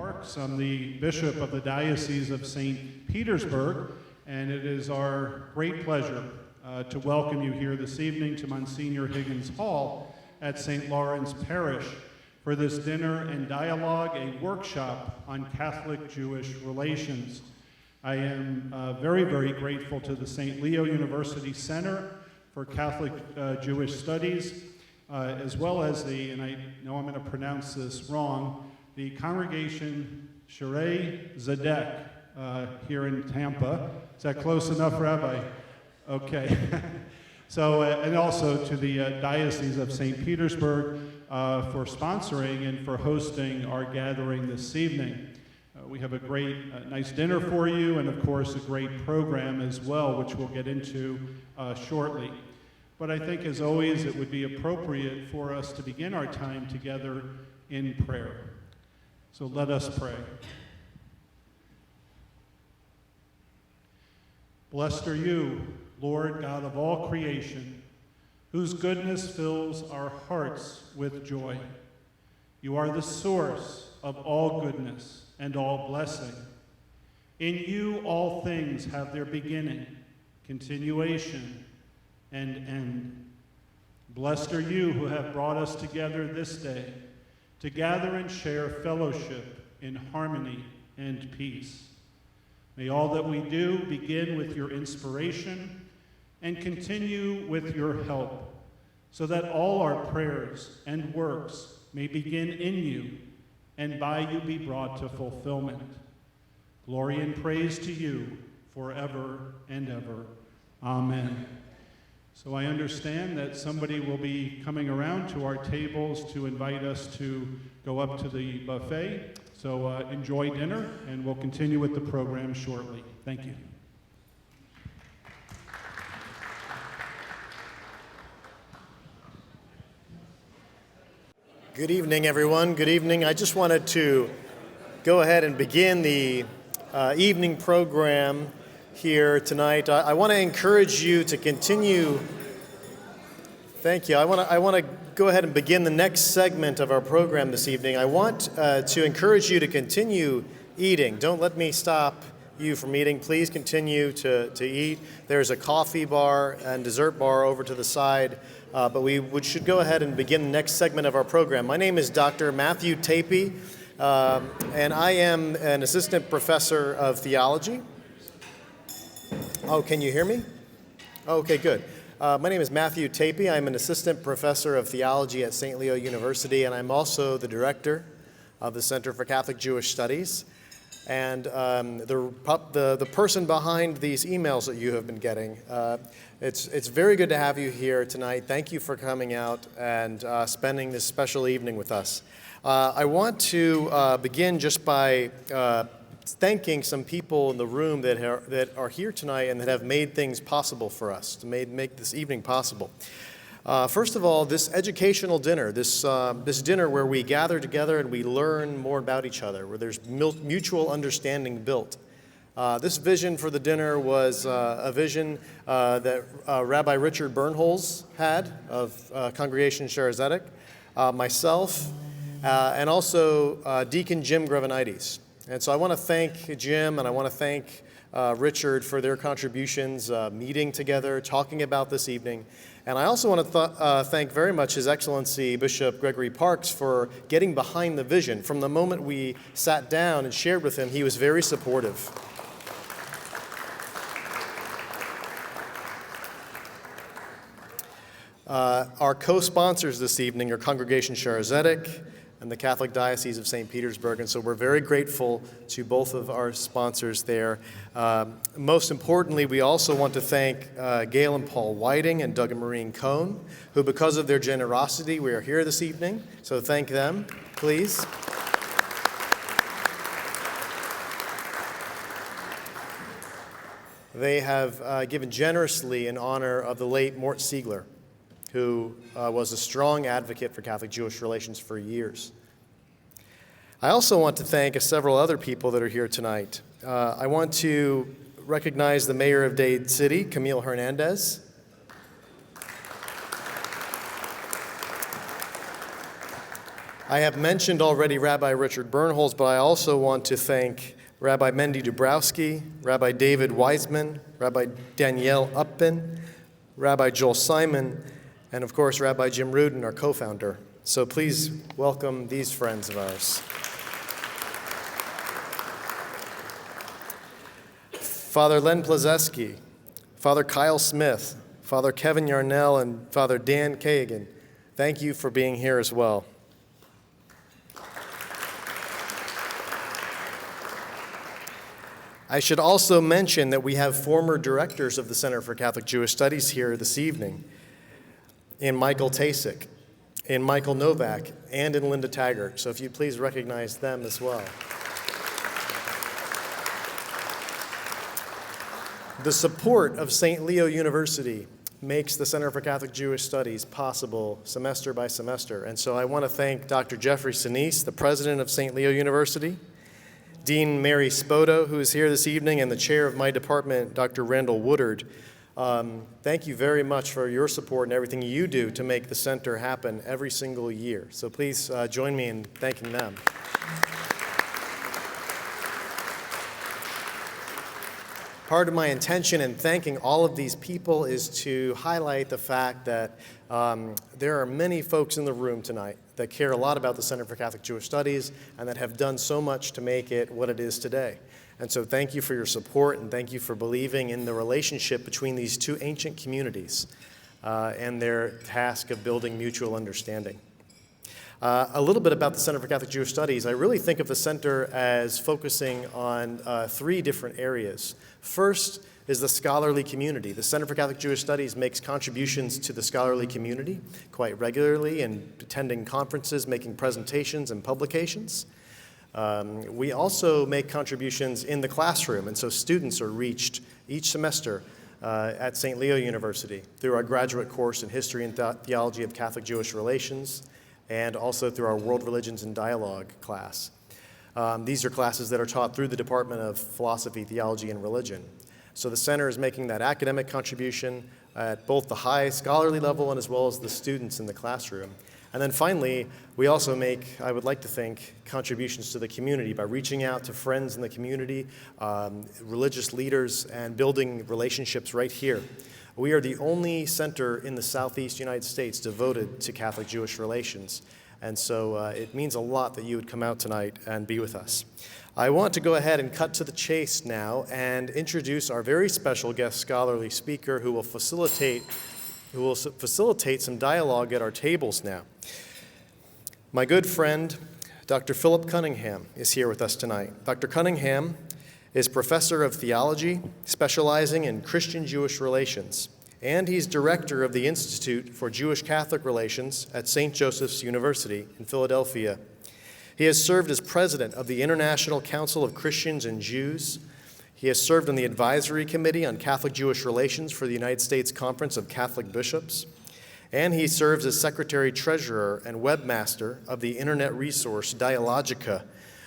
Parks. I'm the Bishop of the Diocese of St. Petersburg, and it is our great pleasure to welcome you here this evening to Monsignor Higgins Hall at St. Lawrence Parish for this dinner and dialogue, a workshop on Catholic-Jewish relations. I am very, very grateful to the St. Leo University Center for Catholic Jewish Studies, as well as and I know I'm going to pronounce this wrong, the Congregation Sherei Zedek here in Tampa. Is that close enough, Rabbi? Okay. So, and also to the Diocese of St. Petersburg for sponsoring and for hosting our gathering this evening. We have a great, nice dinner for you, and of course a great program as well, which we'll get into shortly. But I think, as always, it would be appropriate for us to begin our time together in prayer. So let us pray. Blessed are you, Lord God of all creation, whose goodness fills our hearts with joy. You are the source of all goodness and all blessing. In you all things have their beginning, continuation, and end. Blessed are you who have brought us together this day to gather and share fellowship in harmony and peace. May all that we do begin with your inspiration and continue with your help, so that all our prayers and works may begin in you and by you be brought to fulfillment. Glory and praise to you forever and ever. Amen. So I understand that somebody will be coming around to our tables to invite us to go up to the buffet. So enjoy dinner, and we'll continue with the program shortly. Thank you. Good evening, everyone. Good evening. I just wanted to go ahead and begin the evening program here tonight. I want to encourage you to continue. Thank you. I want to go ahead and begin the next segment of our program this evening. I want to encourage you to continue eating. Don't let me stop you from eating. Please continue to eat. There's a coffee bar and dessert bar over to the side, but we should go ahead and begin the next segment of our program. My name is Dr. Matthew Tapey, and I am an assistant professor of theology. Oh, can you hear me? Okay, good. My name is Matthew Tapey. I'm an assistant professor of theology at St. Leo University, and I'm also the director of the Center for Catholic Jewish Studies. And the person behind these emails that you have been getting. It's very good to have you here tonight. Thank you for coming out and spending this special evening with us. I want to begin just by thanking some people in the room that are here tonight and that have made things possible for us, to make this evening possible. First of all, this educational dinner, this dinner where we gather together and we learn more about each other, where there's mutual understanding built. This vision for the dinner was a vision that Rabbi Richard Bernholz had of Congregation Sherei Zedek, myself, and also Deacon Jim Grevenites. And so I want to thank Jim and I want to thank Richard for their contributions, meeting together, talking about this evening. And I also want to thank very much His Excellency Bishop Gregory Parks for getting behind the vision. From the moment we sat down and shared with him, he was very supportive. Our co-sponsors this evening are Congregation Sherei Zedek and the Catholic Diocese of St. Petersburg, and so we're very grateful to both of our sponsors there. Most importantly, we also want to thank Gail and Paul Whiting and Doug and Maureen Cohn, who, because of their generosity, we are here this evening, so thank them, please. They have given generously in honor of the late Mort Siegler, who was a strong advocate for Catholic-Jewish relations for years. I also want to thank several other people that are here tonight. I want to recognize the Mayor of Dade City, Camille Hernandez. I have mentioned already Rabbi Richard Bernholz, but I also want to thank Rabbi Mendy Dubrowski, Rabbi David Wiseman, Rabbi Danielle Uppin, Rabbi Joel Simon, and of course Rabbi Jim Rudin, our co-founder. So please welcome these friends of ours. Father Len Plazeski, Father Kyle Smith, Father Kevin Yarnell, and Father Dan Kagan, thank you for being here as well. I should also mention that we have former directors of the Center for Catholic Jewish Studies here this evening, in Michael Tasik, in Michael Novak, and in Linda Taggart. So if you'd please recognize them as well. The support of St. Leo University makes the Center for Catholic Jewish Studies possible semester by semester. And so I want to thank Dr. Jeffrey Sinise, the president of St. Leo University, Dean Mary Spoto, who is here this evening, and the chair of my department, Dr. Randall Woodard. Thank you very much for your support and everything you do to make the center happen every single year. So please join me in thanking them. Part of my intention in thanking all of these people is to highlight the fact that there are many folks in the room tonight that care a lot about the Center for Catholic Jewish Studies and that have done so much to make it what it is today. And so thank you for your support and thank you for believing in the relationship between these two ancient communities and their task of building mutual understanding. A little bit about the Center for Catholic Jewish Studies. I really think of the center as focusing on three different areas. First is the scholarly community. The Center for Catholic Jewish Studies makes contributions to the scholarly community quite regularly and attending conferences, making presentations and publications. We also make contributions in the classroom, and so students are reached each semester at St. Leo University through our graduate course in History and Theology of Catholic Jewish Relations, and also through our World Religions and Dialogue class. These are classes that are taught through the Department of Philosophy, Theology, and Religion. So the center is making that academic contribution at both the high scholarly level and as well as the students in the classroom. And then finally, we also make, I would like to think, contributions to the community by reaching out to friends in the community, religious leaders, and building relationships right here. We are the only center in the Southeast United States devoted to Catholic Jewish relations. And so it means a lot that you would come out tonight and be with us. I want to go ahead and cut to the chase now and introduce our very special guest scholarly speaker who will facilitate some dialogue at our tables now. My good friend, Dr. Philip Cunningham, is here with us tonight. Dr. Cunningham is professor of theology, specializing in Christian-Jewish relations, and he's director of the Institute for Jewish Catholic Relations at St. Joseph's University in Philadelphia. He has served as president of the International Council of Christians and Jews. He has served on the advisory committee on Catholic-Jewish relations for the United States Conference of Catholic Bishops. And he serves as secretary-treasurer and webmaster of the internet resource Dialogica,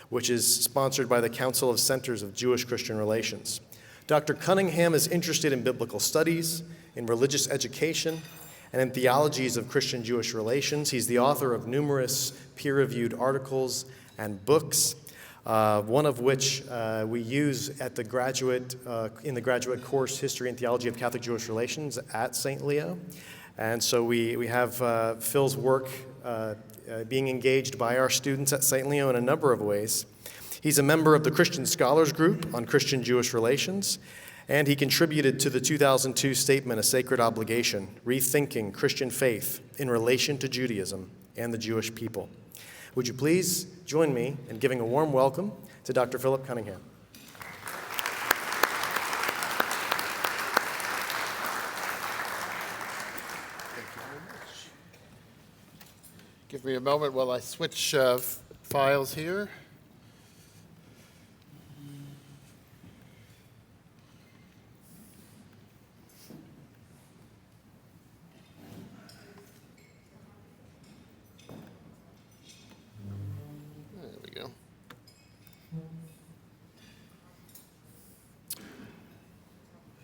which is sponsored by the Council of Centers of Jewish Christian Relations. Dr. Cunningham is interested in biblical studies, in religious education, and in theologies of Christian-Jewish relations. He's the author of numerous peer-reviewed articles and books, one of which we use at the in the graduate course, History and Theology of Catholic Jewish Relations at St. Leo. And so we have Phil's work being engaged by our students at St. Leo in a number of ways. He's a member of the Christian Scholars Group on Christian-Jewish Relations, and he contributed to the 2002 statement, A Sacred Obligation, Rethinking Christian Faith in Relation to Judaism and the Jewish People. Would you please join me in giving a warm welcome to Dr. Philip Cunningham. Thank you very much. Give me a moment while I switch files here.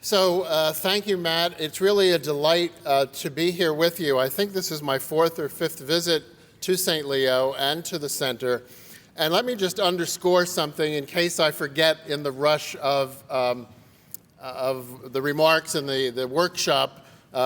So thank you, Matt. It's really a delight to be here with you. I think this is my fourth or fifth visit to St. Leo and to the center. And let me just underscore something in case I forget in the rush of the remarks in the workshop.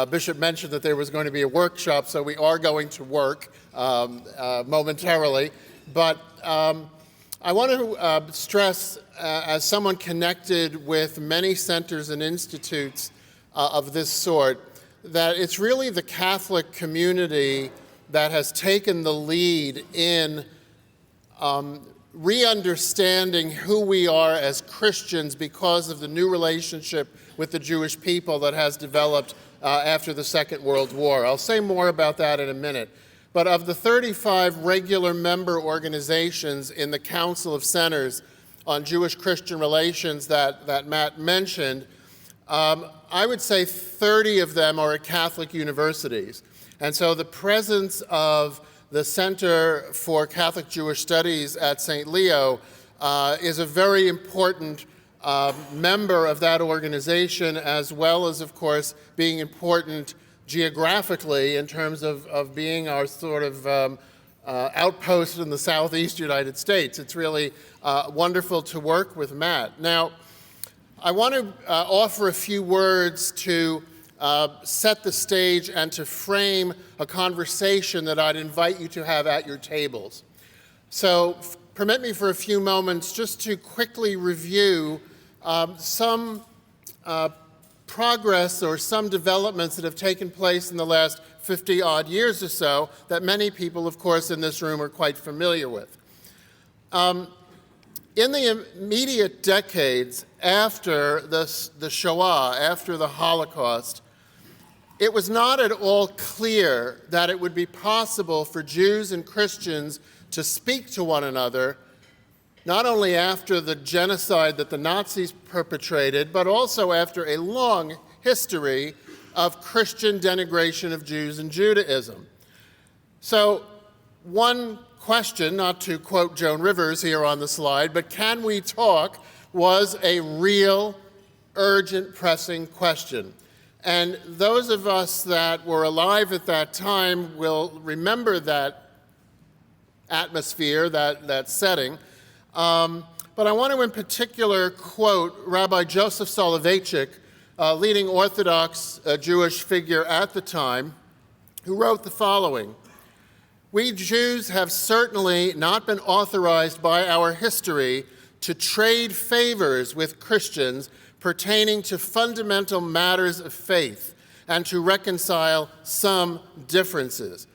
Bishop mentioned that there was going to be a workshop, so we are going to work momentarily. But I want to stress, as someone connected with many centers and institutes of this sort, that it's really the Catholic community that has taken the lead in re-understanding who we are as Christians because of the new relationship with the Jewish people that has developed after the Second World War. I'll say more about that in a minute. But of the 35 regular member organizations in the Council of Centers on Jewish-Christian Relations that Matt mentioned, I would say 30 of them are at Catholic universities. And so the presence of the Center for Catholic Jewish Studies at St. Leo is a very important member of that organization, as well as, of course, being important geographically in terms of being our sort of outpost in the southeast United States. It's really wonderful to work with Matt. Now, I want to offer a few words to set the stage and to frame a conversation that I'd invite you to have at your tables. So permit me for a few moments just to quickly review some progress or some developments that have taken place in the last 50-odd years or so that many people, of course, in this room are quite familiar with. In the immediate decades after the Shoah, after the Holocaust, it was not at all clear that it would be possible for Jews and Christians to speak to one another, not only after the genocide that the Nazis perpetrated, but also after a long history of Christian denigration of Jews and Judaism. So one question, not to quote Joan Rivers here on the slide, but can we talk, was a real, urgent, pressing question. And those of us that were alive at that time will remember that atmosphere, that setting. But I want to in particular quote Rabbi Joseph Soloveitchik, a leading Orthodox Jewish figure at the time, who wrote the following: "We Jews have certainly not been authorized by our history to trade favors with Christians pertaining to fundamental matters of faith and to reconcile some differences."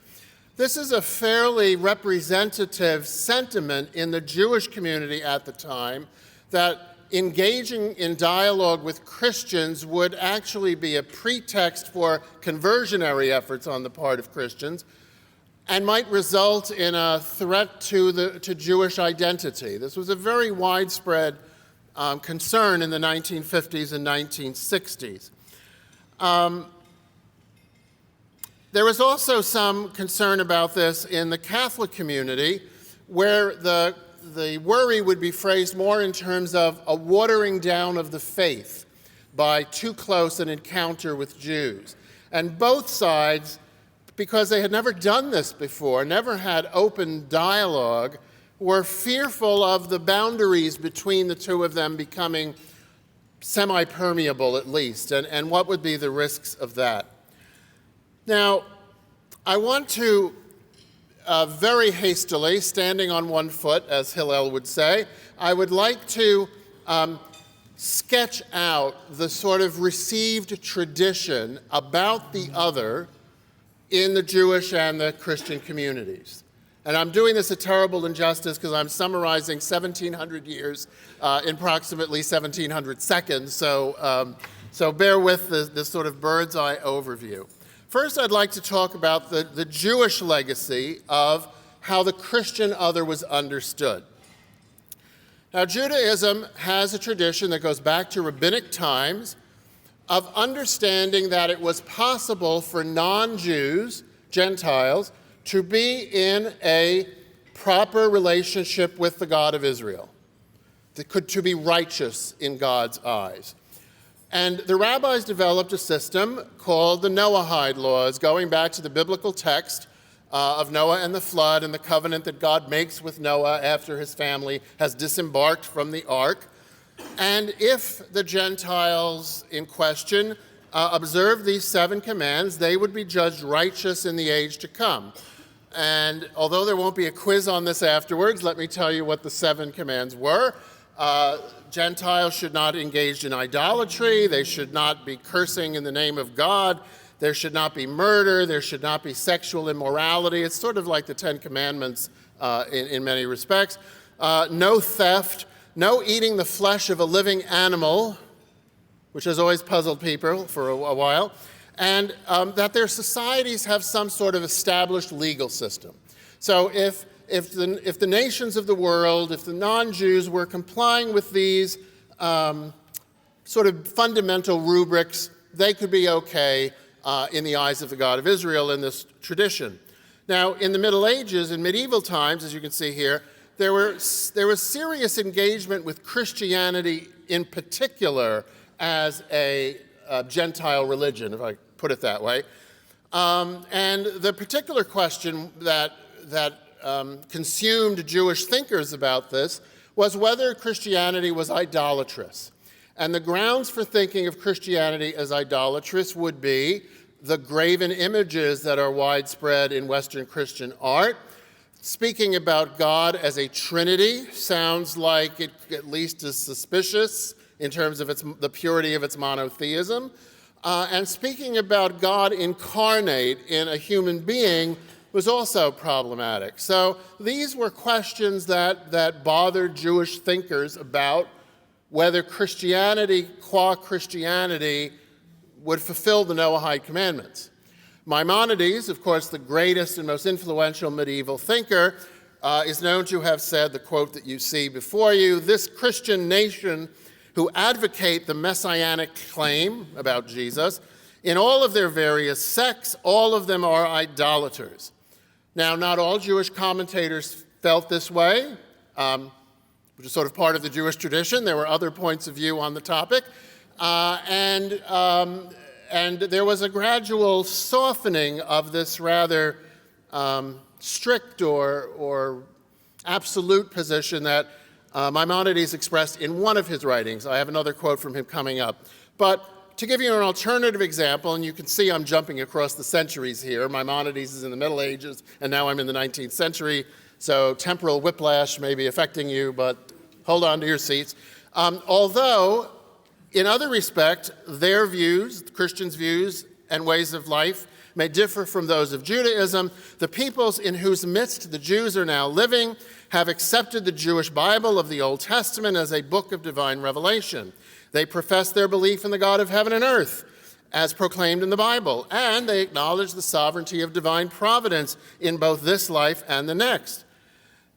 This is a fairly representative sentiment in the Jewish community at the time, that engaging in dialogue with Christians would actually be a pretext for conversionary efforts on the part of Christians and might result in a threat to Jewish identity. This was a very widespread concern in the 1950s and 1960s. There was also some concern about this in the Catholic community, where the worry would be phrased more in terms of a watering down of the faith by too close an encounter with Jews. And both sides, because they had never done this before, never had open dialogue, were fearful of the boundaries between the two of them becoming semi-permeable at least, and what would be the risks of that. Now, I want to very hastily, standing on one foot, as Hillel would say, I would like to sketch out the sort of received tradition about the other in the Jewish and the Christian communities. And I'm doing this a terrible injustice because I'm summarizing 1,700 years in approximately 1,700 seconds, so bear with this sort of bird's eye overview. First, I'd like to talk about the Jewish legacy of how the Christian other was understood. Now, Judaism has a tradition that goes back to rabbinic times of understanding that it was possible for non-Jews, Gentiles, to be in a proper relationship with the God of Israel, to be righteous in God's eyes. And the rabbis developed a system called the Noahide laws, going back to the biblical text of Noah and the flood and the covenant that God makes with Noah after his family has disembarked from the ark. And if the Gentiles in question observe these 7 commands, they would be judged righteous in the age to come. And although there won't be a quiz on this afterwards, let me tell you what the 7 commands were. Gentiles should not engage in idolatry. They should not be cursing in the name of God. There should not be murder. There should not be sexual immorality. It's sort of like the 10 Commandments in many respects. No theft. No eating the flesh of a living animal, which has always puzzled people for a while. And that their societies have some sort of established legal system. So if the nations of the world, if the non-Jews were complying with these sort of fundamental rubrics, they could be okay in the eyes of the God of Israel in this tradition. Now, in the Middle Ages, in medieval times, as you can see here, there was serious engagement with Christianity in particular as a Gentile religion, if I put it that way. And the particular question that consumed Jewish thinkers about this was whether Christianity was idolatrous. And the grounds for thinking of Christianity as idolatrous would be the graven images that are widespread in Western Christian art. Speaking about God as a trinity sounds like it at least is suspicious in terms of the purity of its monotheism. And speaking about God incarnate in a human being was also problematic. So these were questions that bothered Jewish thinkers about whether Christianity, qua Christianity, would fulfill the Noahide commandments. Maimonides, of course, the greatest and most influential medieval thinker, is known to have said the quote that you see before you, "This Christian nation who advocate the messianic claim about Jesus, in all of their various sects, all of them are idolaters." Now, not all Jewish commentators felt this way, which is sort of part of the Jewish tradition. There were other points of view on the topic. And there was a gradual softening of this rather strict or absolute position that Maimonides expressed in one of his writings. I have another quote from him coming up. But to give you an alternative example, and you can see I'm jumping across the centuries here. Maimonides is in the Middle Ages, and now I'm in the 19th century, so temporal whiplash may be affecting you, but hold on to your seats. Although, in other respects, their views, Christians' views and ways of life may differ from those of Judaism, the peoples in whose midst the Jews are now living have accepted the Jewish Bible of the Old Testament as a book of divine revelation. They profess their belief in the God of heaven and earth, as proclaimed in the Bible, and they acknowledge the sovereignty of divine providence in both this life and the next.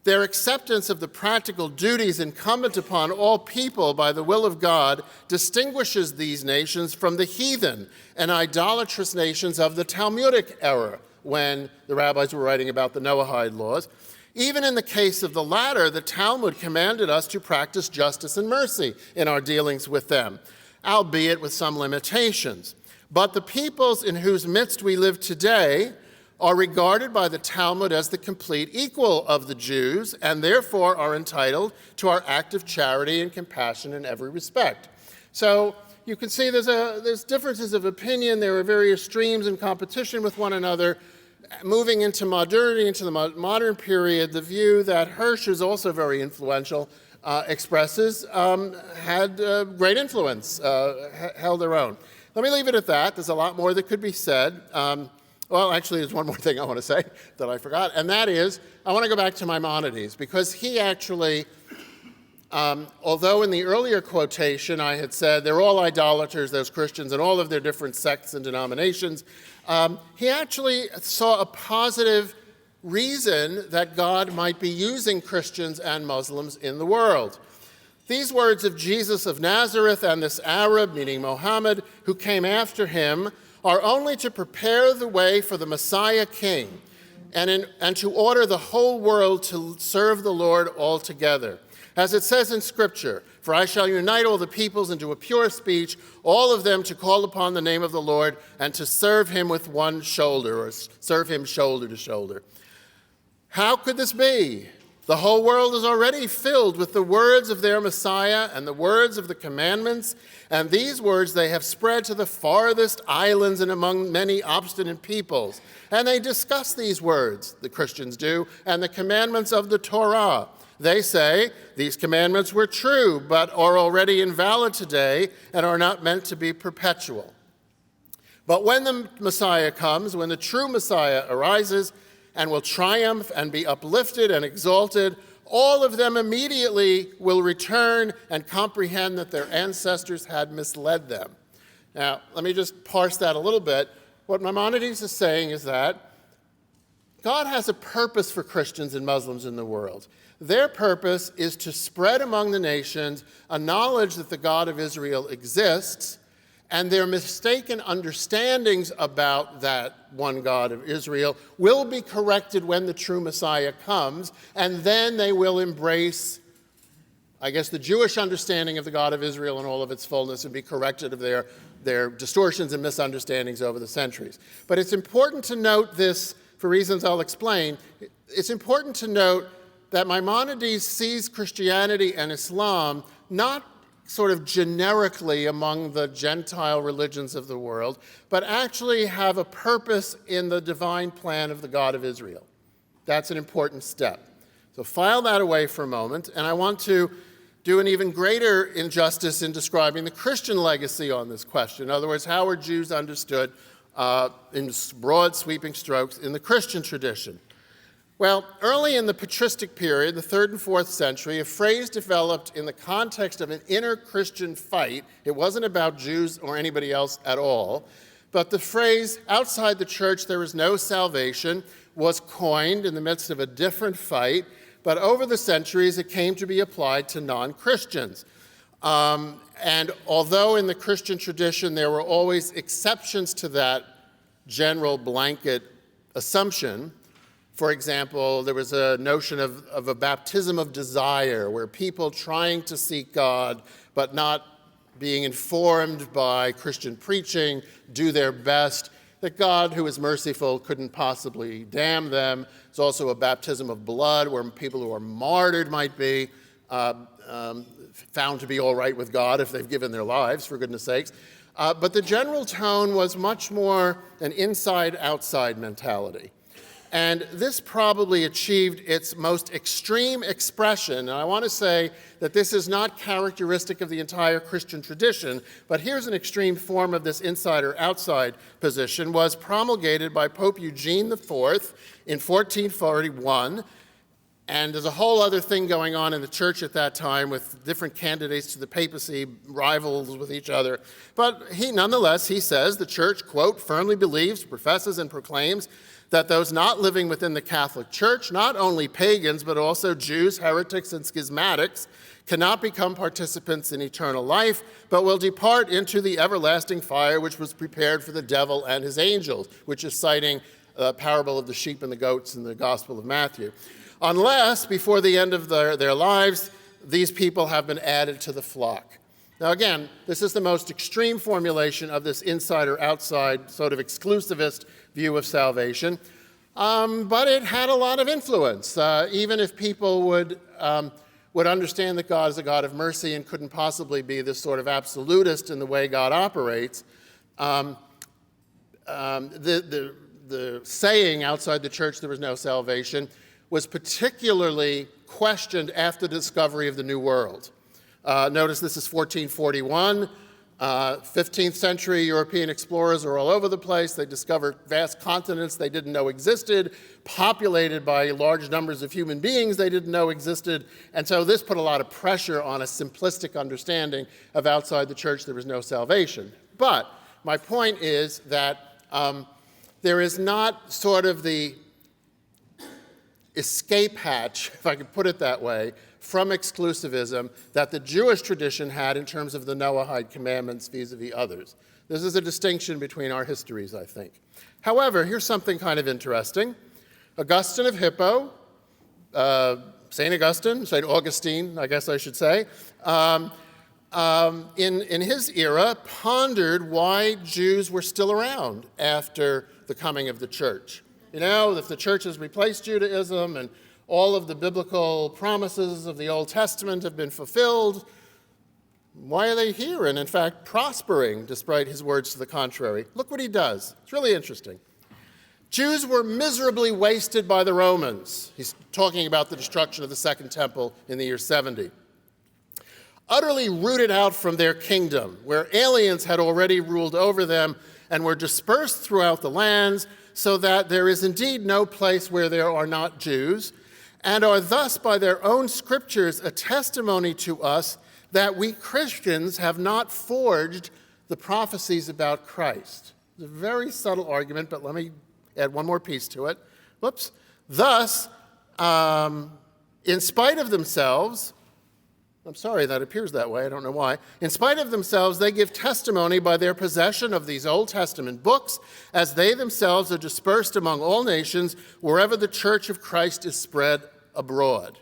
Their acceptance of the practical duties incumbent upon all people by the will of God distinguishes these nations from the heathen and idolatrous nations of the Talmudic era, when the rabbis were writing about the Noahide laws. Even in the case of the latter, the Talmud commanded us to practice justice and mercy in our dealings with them, albeit with some limitations. But the peoples in whose midst we live today are regarded by the Talmud as the complete equal of the Jews, and therefore are entitled to our active charity and compassion in every respect. So you can see there's differences of opinion. There are various streams in competition with one another. Moving into modernity, into the modern period, the view that Hirsch is also very influential expresses had great influence, held their own. Let me leave it at that. There's a lot more that could be said. Well, actually, there's one more thing I want to say that I forgot, and that is I want to go back to Maimonides, because he actually, although in the earlier quotation I had said they're all idolaters, those Christians, and all of their different sects and denominations, he actually saw a positive reason that God might be using Christians and Muslims in the world. These words of Jesus of Nazareth and this Arab, meaning Muhammad, who came after him, are only to prepare the way for the Messiah King and to order the whole world to serve the Lord altogether. As it says in Scripture, "For I shall unite all the peoples into a pure speech, all of them to call upon the name of the Lord and to serve him with one shoulder," or serve him shoulder to shoulder. How could this be? The whole world is already filled with the words of their Messiah and the words of the commandments, and these words they have spread to the farthest islands and among many obstinate peoples. And they discuss these words, the Christians do, and the commandments of the Torah. They say these commandments were true, but are already invalid today and are not meant to be perpetual. But when the Messiah comes, when the true Messiah arises, and will triumph and be uplifted and exalted, all of them immediately will return and comprehend that their ancestors had misled them. Now, let me just parse that a little bit. What Maimonides is saying is that God has a purpose for Christians and Muslims in the world. Their purpose is to spread among the nations a knowledge that the God of Israel exists, and their mistaken understandings about that one God of Israel will be corrected when the true Messiah comes, and then they will embrace, I guess, the Jewish understanding of the God of Israel in all of its fullness and be corrected of their distortions and misunderstandings over the centuries. But it's important to note this, for reasons I'll explain. It's important to note that Maimonides sees Christianity and Islam not sort of generically among the Gentile religions of the world, but actually have a purpose in the divine plan of the God of Israel. That's an important step. So file that away for a moment, and I want to do an even greater injustice in describing the Christian legacy on this question. In other words, how are Jews understood in broad sweeping strokes in the Christian tradition? Well, early in the patristic period, the 3rd and 4th century, a phrase developed in the context of an inner Christian fight. It wasn't about Jews or anybody else at all, but the phrase, "outside the church there is no salvation," was coined in the midst of a different fight, but over the centuries it came to be applied to non-Christians. And although in the Christian tradition there were always exceptions to that general blanket assumption, for example, there was a notion of a baptism of desire, where people trying to seek God but not being informed by Christian preaching do their best, that God, who is merciful, couldn't possibly damn them. It's also a baptism of blood, where people who are martyred might be found to be all right with God if they've given their lives, for goodness sakes. But the general tone was much more an inside-outside mentality. And this probably achieved its most extreme expression. And I want to say that this is not characteristic of the entire Christian tradition, but here's an extreme form of this insider-outside position, was promulgated by Pope Eugene IV in 1441. And there's a whole other thing going on in the church at that time with different candidates to the papacy, rivals with each other. But nonetheless, he says the church, quote, "firmly believes, professes, and proclaims that those not living within the Catholic Church, not only pagans, but also Jews, heretics, and schismatics, cannot become participants in eternal life, but will depart into the everlasting fire which was prepared for the devil and his angels," which is citing the parable of the sheep and the goats in the Gospel of Matthew. "Unless, before the end of their lives, these people have been added to the flock." Now again, this is the most extreme formulation of this insider-outside sort of exclusivist view of salvation, but it had a lot of influence. Even if people would understand that God is a God of mercy and couldn't possibly be this sort of absolutist in the way God operates, the saying "outside the church there was no salvation" was particularly questioned after the discovery of the New World. Notice this is 1441. 15th century European explorers are all over the place. They discovered vast continents they didn't know existed, populated by large numbers of human beings they didn't know existed. And so this put a lot of pressure on a simplistic understanding of outside the church there was no salvation. But my point is that there is not sort of the escape hatch, if I could put it that way, from exclusivism that the Jewish tradition had in terms of the Noahide commandments vis-a-vis others. This is a distinction between our histories, I think. However, here's something kind of interesting. Augustine of Hippo, St. Augustine, I guess I should say, in his era, pondered why Jews were still around after the coming of the church. You know, if the church has replaced Judaism and all of the biblical promises of the Old Testament have been fulfilled, why are they here and, in fact, prospering, despite his words to the contrary? Look what he does. It's really interesting. Jews were miserably wasted by the Romans. He's talking about the destruction of the Second Temple in the year 70. Utterly rooted out from their kingdom, where aliens had already ruled over them and were dispersed throughout the lands, so that there is indeed no place where there are not Jews, and are thus by their own scriptures a testimony to us that we Christians have not forged the prophecies about Christ. It's a very subtle argument, but let me add one more piece to it. Whoops. Thus, in spite of themselves, I'm sorry that appears that way, I don't know why. In spite of themselves, they give testimony by their possession of these Old Testament books, as they themselves are dispersed among all nations, wherever the church of Christ is spread abroad.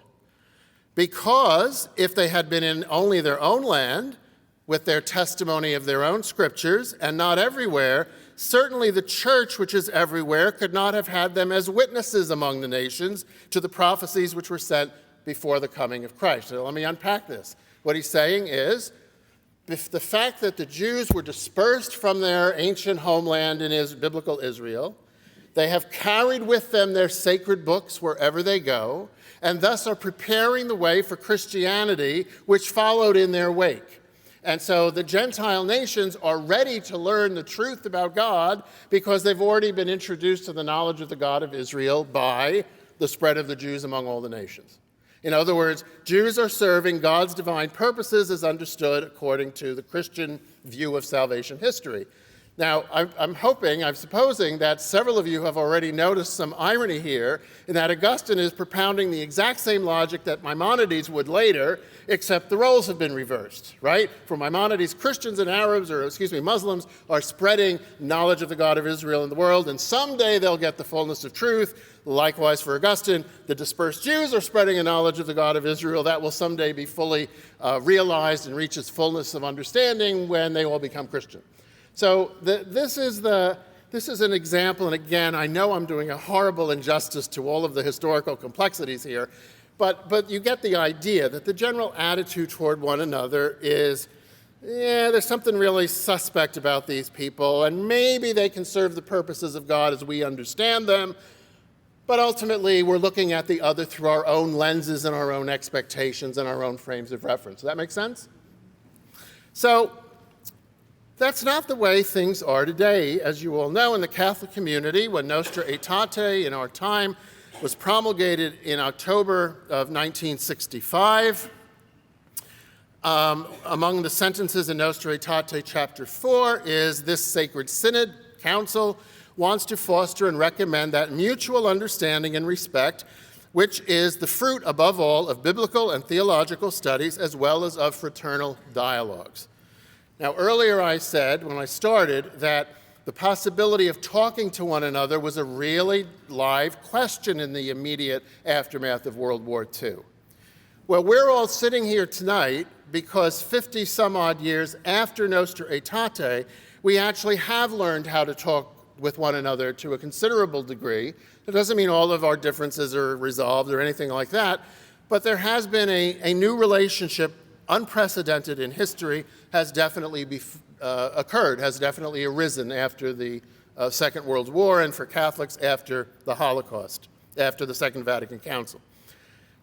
Because if they had been in only their own land, with their testimony of their own scriptures, and not everywhere, certainly the church which is everywhere could not have had them as witnesses among the nations to the prophecies which were sent before the coming of Christ. So let me unpack this. What he's saying is, if the fact that the Jews were dispersed from their ancient homeland in biblical Israel, they have carried with them their sacred books wherever they go, and thus are preparing the way for Christianity, which followed in their wake. And so the Gentile nations are ready to learn the truth about God because they've already been introduced to the knowledge of the God of Israel by the spread of the Jews among all the nations. In other words, Jews are serving God's divine purposes as understood according to the Christian view of salvation history. Now, I'm supposing that several of you have already noticed some irony here in that Augustine is propounding the exact same logic that Maimonides would later, except the roles have been reversed, right? For Maimonides, Christians and Muslims are spreading knowledge of the God of Israel in the world, and someday they'll get the fullness of truth. Likewise for Augustine, the dispersed Jews are spreading a knowledge of the God of Israel that will someday be fully realized and reach its fullness of understanding when they all become Christian. So this is an example, and again, I know I'm doing a horrible injustice to all of the historical complexities here, but you get the idea that the general attitude toward one another is, there's something really suspect about these people, and maybe they can serve the purposes of God as we understand them, but ultimately we're looking at the other through our own lenses and our own expectations and our own frames of reference. Does that make sense? So, that's not the way things are today. As you all know, in the Catholic community, when Nostra Aetate in our time was promulgated in October of 1965, among the sentences in Nostra Aetate chapter 4 is this sacred synod, council, wants to foster and recommend that mutual understanding and respect, which is the fruit, above all, of biblical and theological studies as well as of fraternal dialogues. Now, earlier I said, when I started, that the possibility of talking to one another was a really live question in the immediate aftermath of World War II. Well, we're all sitting here tonight because 50 some odd years after Nostra Aetate, we actually have learned how to talk with one another to a considerable degree. It doesn't mean all of our differences are resolved or anything like that, but there has been a new relationship, unprecedented in history, has definitely occurred, has definitely arisen after the Second World War, and for Catholics after the Holocaust, after the Second Vatican Council.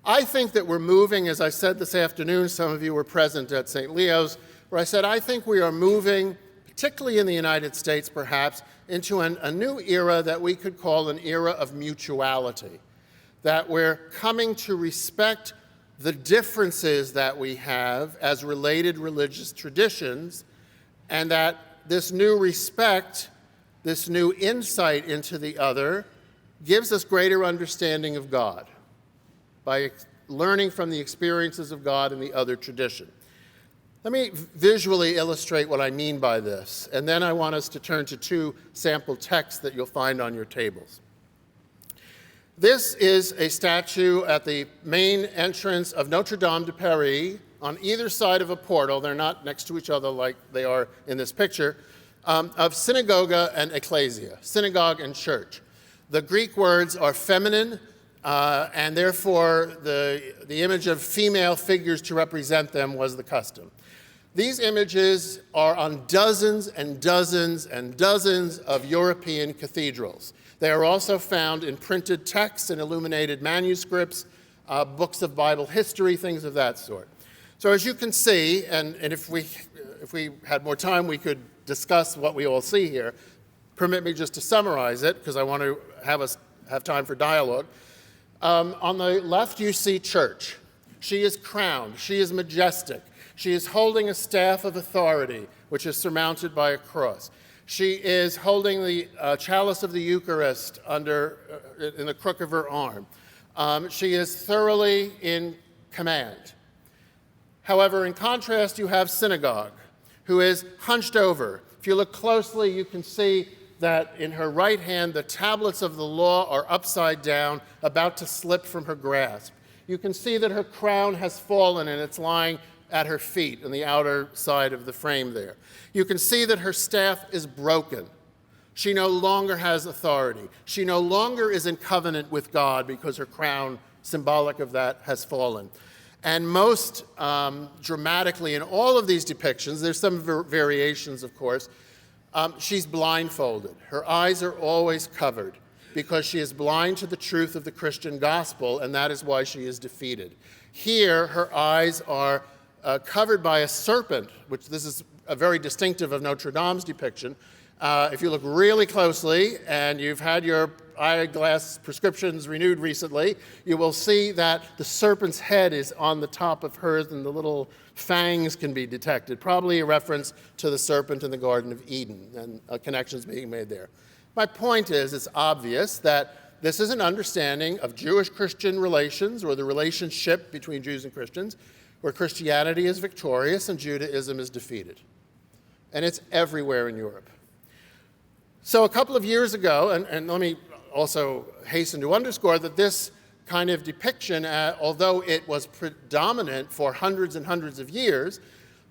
I think that we're moving, as I said this afternoon, some of you were present at St. Leo's, where I said I think we are moving, particularly in the United States perhaps, into a new era that we could call an era of mutuality, that we're coming to respect the differences that we have as related religious traditions, and that this new respect, this new insight into the other, gives us greater understanding of God by learning from the experiences of God in the other tradition. Let me visually illustrate what I mean by this, and then I want us to turn to two sample texts that you'll find on your tables. This is a statue at the main entrance of Notre Dame de Paris on either side of a portal. They're not next to each other like they are in this picture, of synagoga and ecclesia, synagogue and church. The Greek words are feminine, and therefore the image of female figures to represent them was the custom. These images are on dozens and dozens and dozens of European cathedrals. They are also found in printed texts and illuminated manuscripts, books of Bible history, things of that sort. So as you can see, and if we had more time, we could discuss what we all see here. Permit me just to summarize it, because I want to have time for dialogue. On the left, you see church. She is crowned. She is majestic. She is holding a staff of authority, which is surmounted by a cross. She is holding the chalice of the Eucharist in the crook of her arm. She is thoroughly in command. However, in contrast, you have synagogue, who is hunched over. If you look closely, you can see that in her right hand, the tablets of the law are upside down, about to slip from her grasp. You can see that her crown has fallen and it's lying at her feet on the outer side of the frame there. You can see that her staff is broken. She no longer has authority. She no longer is in covenant with God because her crown, symbolic of that, has fallen. And most dramatically in all of these depictions, there's some variations, of course, she's blindfolded. Her eyes are always covered because she is blind to the truth of the Christian gospel, and that is why she is defeated. Here, her eyes are covered by a serpent, which this is very distinctive of Notre Dame's depiction. If you look really closely, and you've had your eyeglass prescriptions renewed recently, you will see that the serpent's head is on the top of hers and the little fangs can be detected, probably a reference to the serpent in the Garden of Eden, and connections being made there. My point is, it's obvious that this is an understanding of Jewish-Christian relations, or the relationship between Jews and Christians, where Christianity is victorious and Judaism is defeated. And it's everywhere in Europe. So a couple of years ago, and let me also hasten to underscore that this kind of depiction, although it was predominant for hundreds and hundreds of years,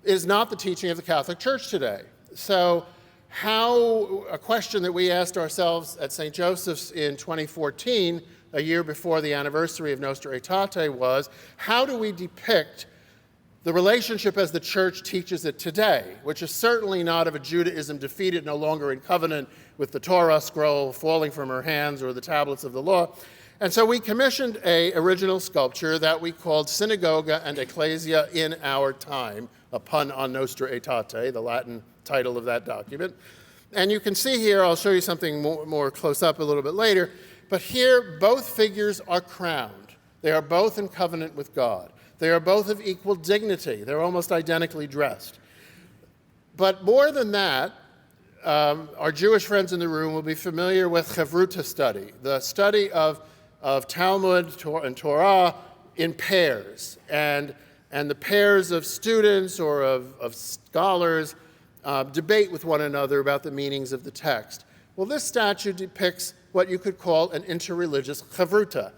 is not the teaching of the Catholic Church today. So a question that we asked ourselves at St. Joseph's in 2014, a year before the anniversary of Nostra Aetate, was how do we depict the relationship as the church teaches it today, which is certainly not of a Judaism defeated, no longer in covenant with the Torah scroll falling from her hands or the tablets of the law. And so we commissioned an original sculpture that we called Synagoga and Ecclesia in Our Time, a pun on Nostra Aetate, the Latin title of that document. And you can see here, I'll show you something more close up a little bit later, but here both figures are crowned. They are both in covenant with God. They are both of equal dignity. They're almost identically dressed. But more than that, our Jewish friends in the room will be familiar with Chavruta study, the study of Talmud and Torah in pairs. And the pairs of students or of scholars debate with one another about the meanings of the text. Well, this statue depicts what you could call an interreligious Chavruta.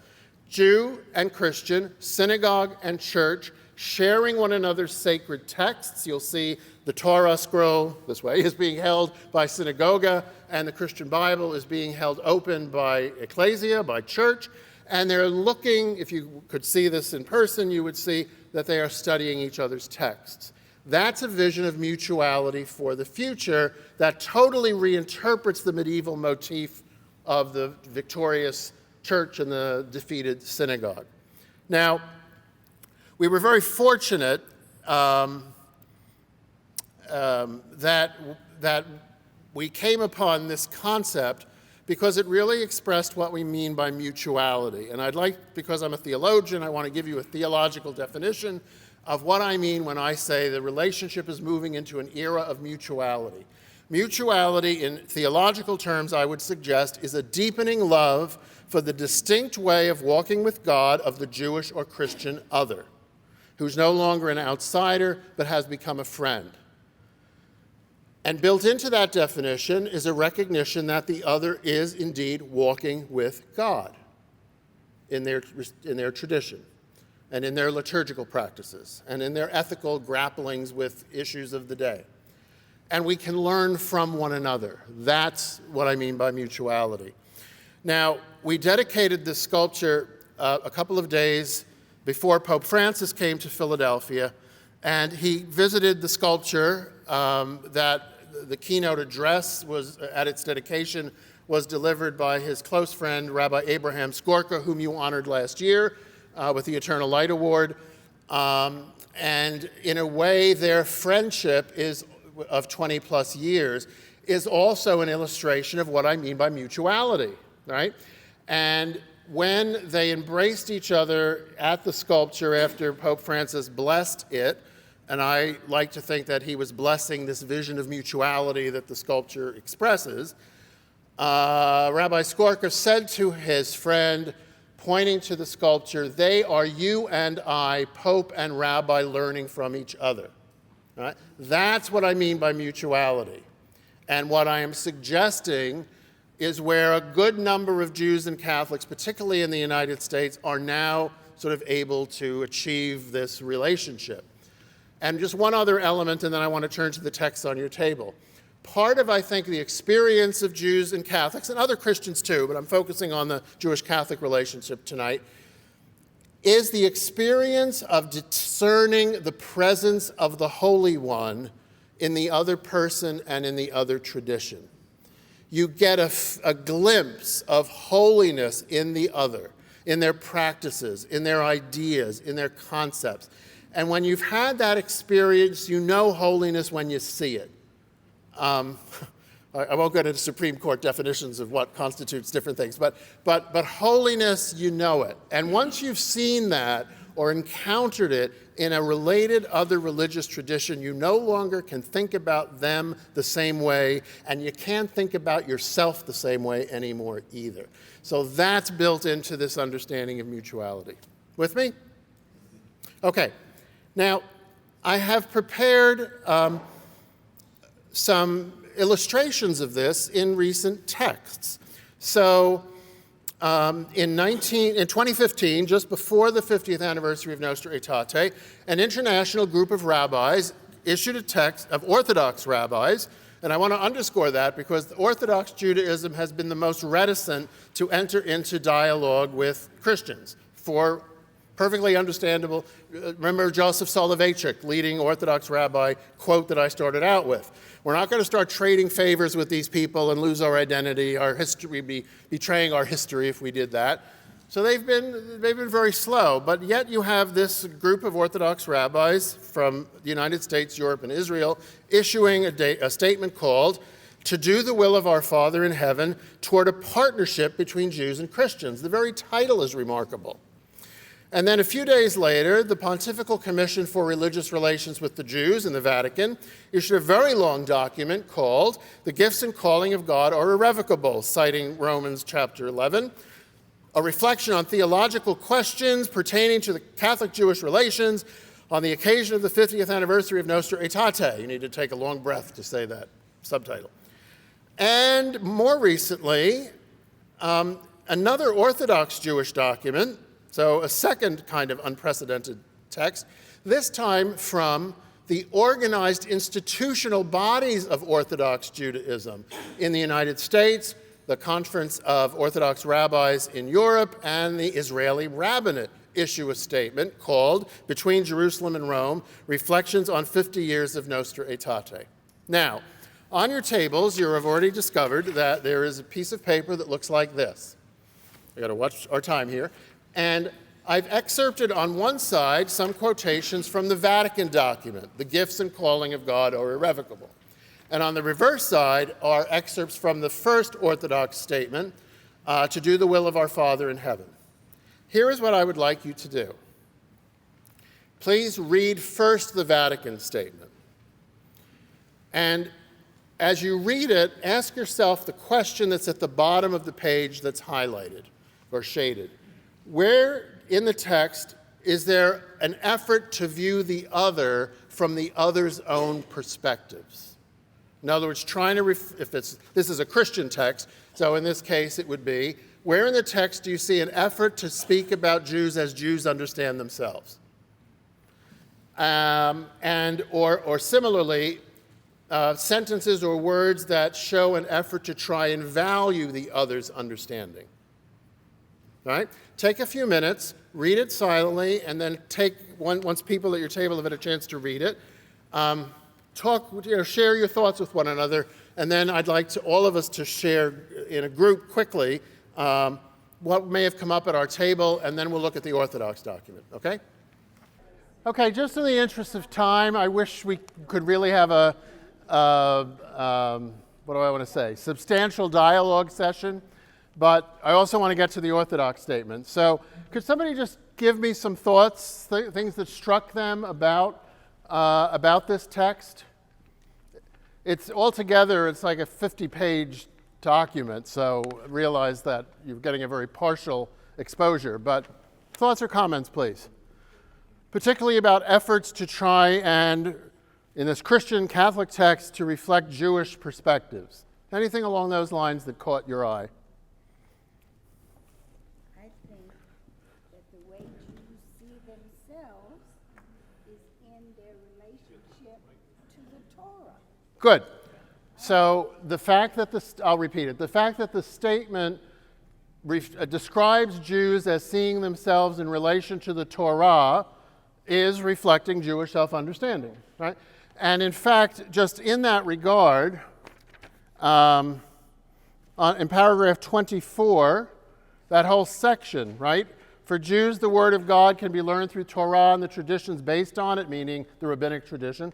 Jew and Christian, synagogue and church, sharing one another's sacred texts. You'll see the Torah scroll, this way, is being held by synagoga, and the Christian Bible is being held open by ecclesia, by church. And they're looking, if you could see this in person, you would see that they are studying each other's texts. That's a vision of mutuality for the future that totally reinterprets the medieval motif of the victorious church and the defeated synagogue. Now, we were very fortunate that we came upon this concept because it really expressed what we mean by mutuality. And I'd like, because I'm a theologian, I want to give you a theological definition of what I mean when I say the relationship is moving into an era of mutuality. Mutuality, in theological terms, I would suggest, is a deepening love for the distinct way of walking with God of the Jewish or Christian other, who's no longer an outsider but has become a friend. And built into that definition is a recognition that the other is indeed walking with God. in their tradition, and in their liturgical practices, and in their ethical grapplings with issues of the day. And we can learn from one another. That's what I mean by mutuality. Now, we dedicated this sculpture a couple of days before Pope Francis came to Philadelphia, and he visited the sculpture that the keynote address was at its dedication was delivered by his close friend, Rabbi Abraham Skorka, whom you honored last year with the Eternal Light Award. And in a way, their friendship is of 20 plus years is also an illustration of what I mean by mutuality, right? And when they embraced each other at the sculpture after Pope Francis blessed it, and I like to think that he was blessing this vision of mutuality that the sculpture expresses, Rabbi Skorka said to his friend, pointing to the sculpture, "They are you and I, Pope and Rabbi, learning from each other." Right? That's what I mean by mutuality. And what I am suggesting is where a good number of Jews and Catholics, particularly in the United States, are now sort of able to achieve this relationship. And just one other element, and then I want to turn to the text on your table. Part of, I think, the experience of Jews and Catholics, and other Christians too, but I'm focusing on the Jewish-Catholic relationship tonight, is the experience of discerning the presence of the Holy One in the other person and in the other tradition. You get a glimpse of holiness in the other, in their practices, in their ideas, in their concepts. And when you've had that experience, you know holiness when you see it. I won't go into Supreme Court definitions of what constitutes different things, but holiness, you know it. And once you've seen that or encountered it in a related other religious tradition, you no longer can think about them the same way, and you can't think about yourself the same way anymore either. So that's built into this understanding of mutuality. With me? Okay. Now, I have prepared some illustrations of this in recent texts. So in 2015, just before the 50th anniversary of Nostra Aetate, an international group of rabbis issued a text of Orthodox rabbis, and I want to underscore that because Orthodox Judaism has been the most reticent to enter into dialogue with Christians for perfectly understandable. Remember Joseph Soloveitchik, leading Orthodox rabbi, quote that I started out with. We're not going to start trading favors with these people and lose our identity, our history, be betraying our history if we did that. So they've been very slow, but yet you have this group of Orthodox rabbis from the United States, Europe, and Israel issuing a statement called "To do the will of our Father in heaven toward a partnership between Jews and Christians." The very title is remarkable. And then a few days later, the Pontifical Commission for Religious Relations with the Jews in the Vatican issued a very long document called "The Gifts and Calling of God Are Irrevocable," citing Romans chapter 11, a reflection on theological questions pertaining to the Catholic-Jewish relations on the occasion of the 50th anniversary of Nostra Aetate. You need to take a long breath to say that subtitle. And more recently, another Orthodox Jewish document, so a second kind of unprecedented text, this time from the organized institutional bodies of Orthodox Judaism in the United States, the Conference of Orthodox Rabbis in Europe, and the Israeli Rabbinate issue a statement called "Between Jerusalem and Rome, Reflections on 50 Years of Nostra Aetate." Now, on your tables, you have already discovered that there is a piece of paper that looks like this. We've got to watch our time here. And I've excerpted on one side some quotations from the Vatican document, "The Gifts and Calling of God Are Irrevocable." And on the reverse side are excerpts from the first Orthodox statement, "To do the will of our Father in heaven." Here is what I would like you to do. Please read first the Vatican statement. And as you read it, ask yourself the question that's at the bottom of the page that's highlighted or shaded. Where in the text is there an effort to view the other from the other's own perspectives? In other words, this is a Christian text, so in this case it would be, where in the text do you see an effort to speak about Jews as Jews understand themselves? Or similarly, sentences or words that show an effort to try and value the other's understanding. Right? Take a few minutes, read it silently, and then once people at your table have had a chance to read it, share your thoughts with one another, and then I'd like all of us to share in a group quickly what may have come up at our table, and then we'll look at the Orthodox document, okay? Okay, just in the interest of time, I wish we could really have a what do I want to say, substantial dialogue session, but I also want to get to the Orthodox statement. So could somebody just give me some thoughts, things that struck them about this text? It's altogether, it's like a 50-page document, so realize that you're getting a very partial exposure, but thoughts or comments, please? Particularly about efforts to try and, in this Christian Catholic text, to reflect Jewish perspectives. Anything along those lines that caught your eye? I think that the way Jews see themselves is in their relationship to the Torah. Good. So the fact that I'll repeat it. The fact that the statement describes Jews as seeing themselves in relation to the Torah is reflecting Jewish self-understanding, right? And in fact, just in that regard, in paragraph 24, that whole section, right? For Jews, the word of God can be learned through Torah and the traditions based on it, meaning the rabbinic tradition.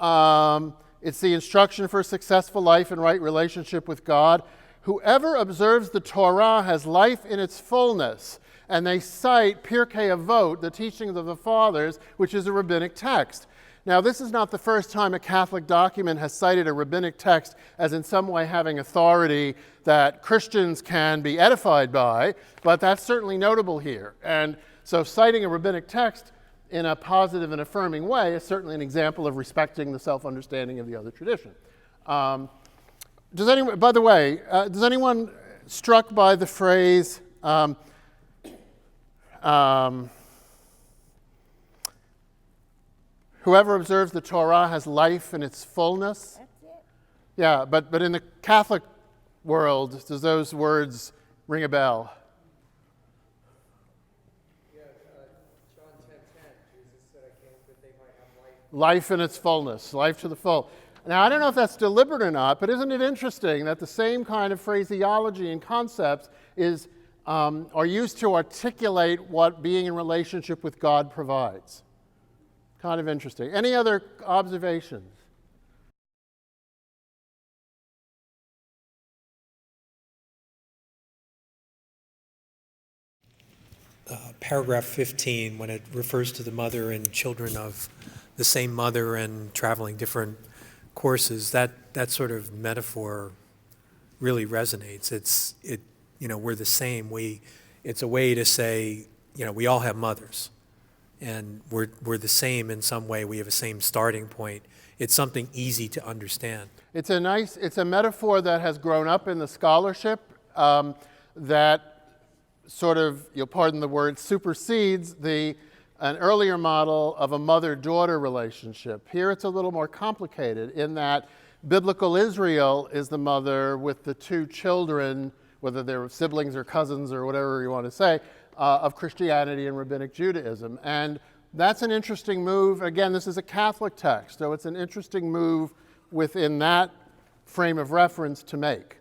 It's the instruction for a successful life and right relationship with God. Whoever observes the Torah has life in its fullness. And they cite Pirkei Avot, the teachings of the fathers, which is a rabbinic text. Now, this is not the first time a Catholic document has cited a rabbinic text as in some way having authority that Christians can be edified by, but that's certainly notable here. And so citing a rabbinic text in a positive and affirming way is certainly an example of respecting the self-understanding of the other tradition. Does anyone struck by the phrase, whoever observes the Torah has life in its fullness? That's it. Yeah, but in the Catholic world, does those words ring a bell? John 10:10, Jesus said, I came that they might have life. Life in its fullness, life to the full. Now, I don't know if that's deliberate or not, but isn't it interesting that the same kind of phraseology and concepts are used to articulate what being in relationship with God provides? Kind of interesting. Any other observations? Paragraph 15, when it refers to the mother and children of the same mother and traveling different courses, that sort of metaphor really resonates. We're the same. It's a way to say, we all have mothers, and we're the same in some way. We have the same starting point. It's something easy to understand. It's a metaphor that has grown up in the scholarship that sort of, you'll pardon the word, supersedes an earlier model of a mother-daughter relationship. Here it's a little more complicated in that biblical Israel is the mother with the two children, whether they're siblings or cousins or whatever you want to say, of Christianity and Rabbinic Judaism. And that's an interesting move. Again, this is a Catholic text, so it's an interesting move within that frame of reference to make.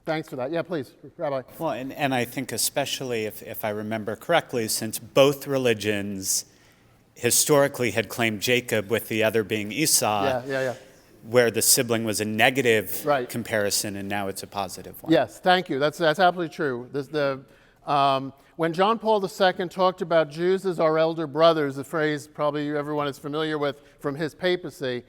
Thanks for that. Yeah, please, Rabbi. Well, and I think especially if I remember correctly, since both religions historically had claimed Jacob with the other being Esau, where the sibling was a negative comparison and now it's a positive one. Yes, thank you. That's absolutely true. When John Paul II talked about Jews as our elder brothers, the phrase probably everyone is familiar with from his papacy,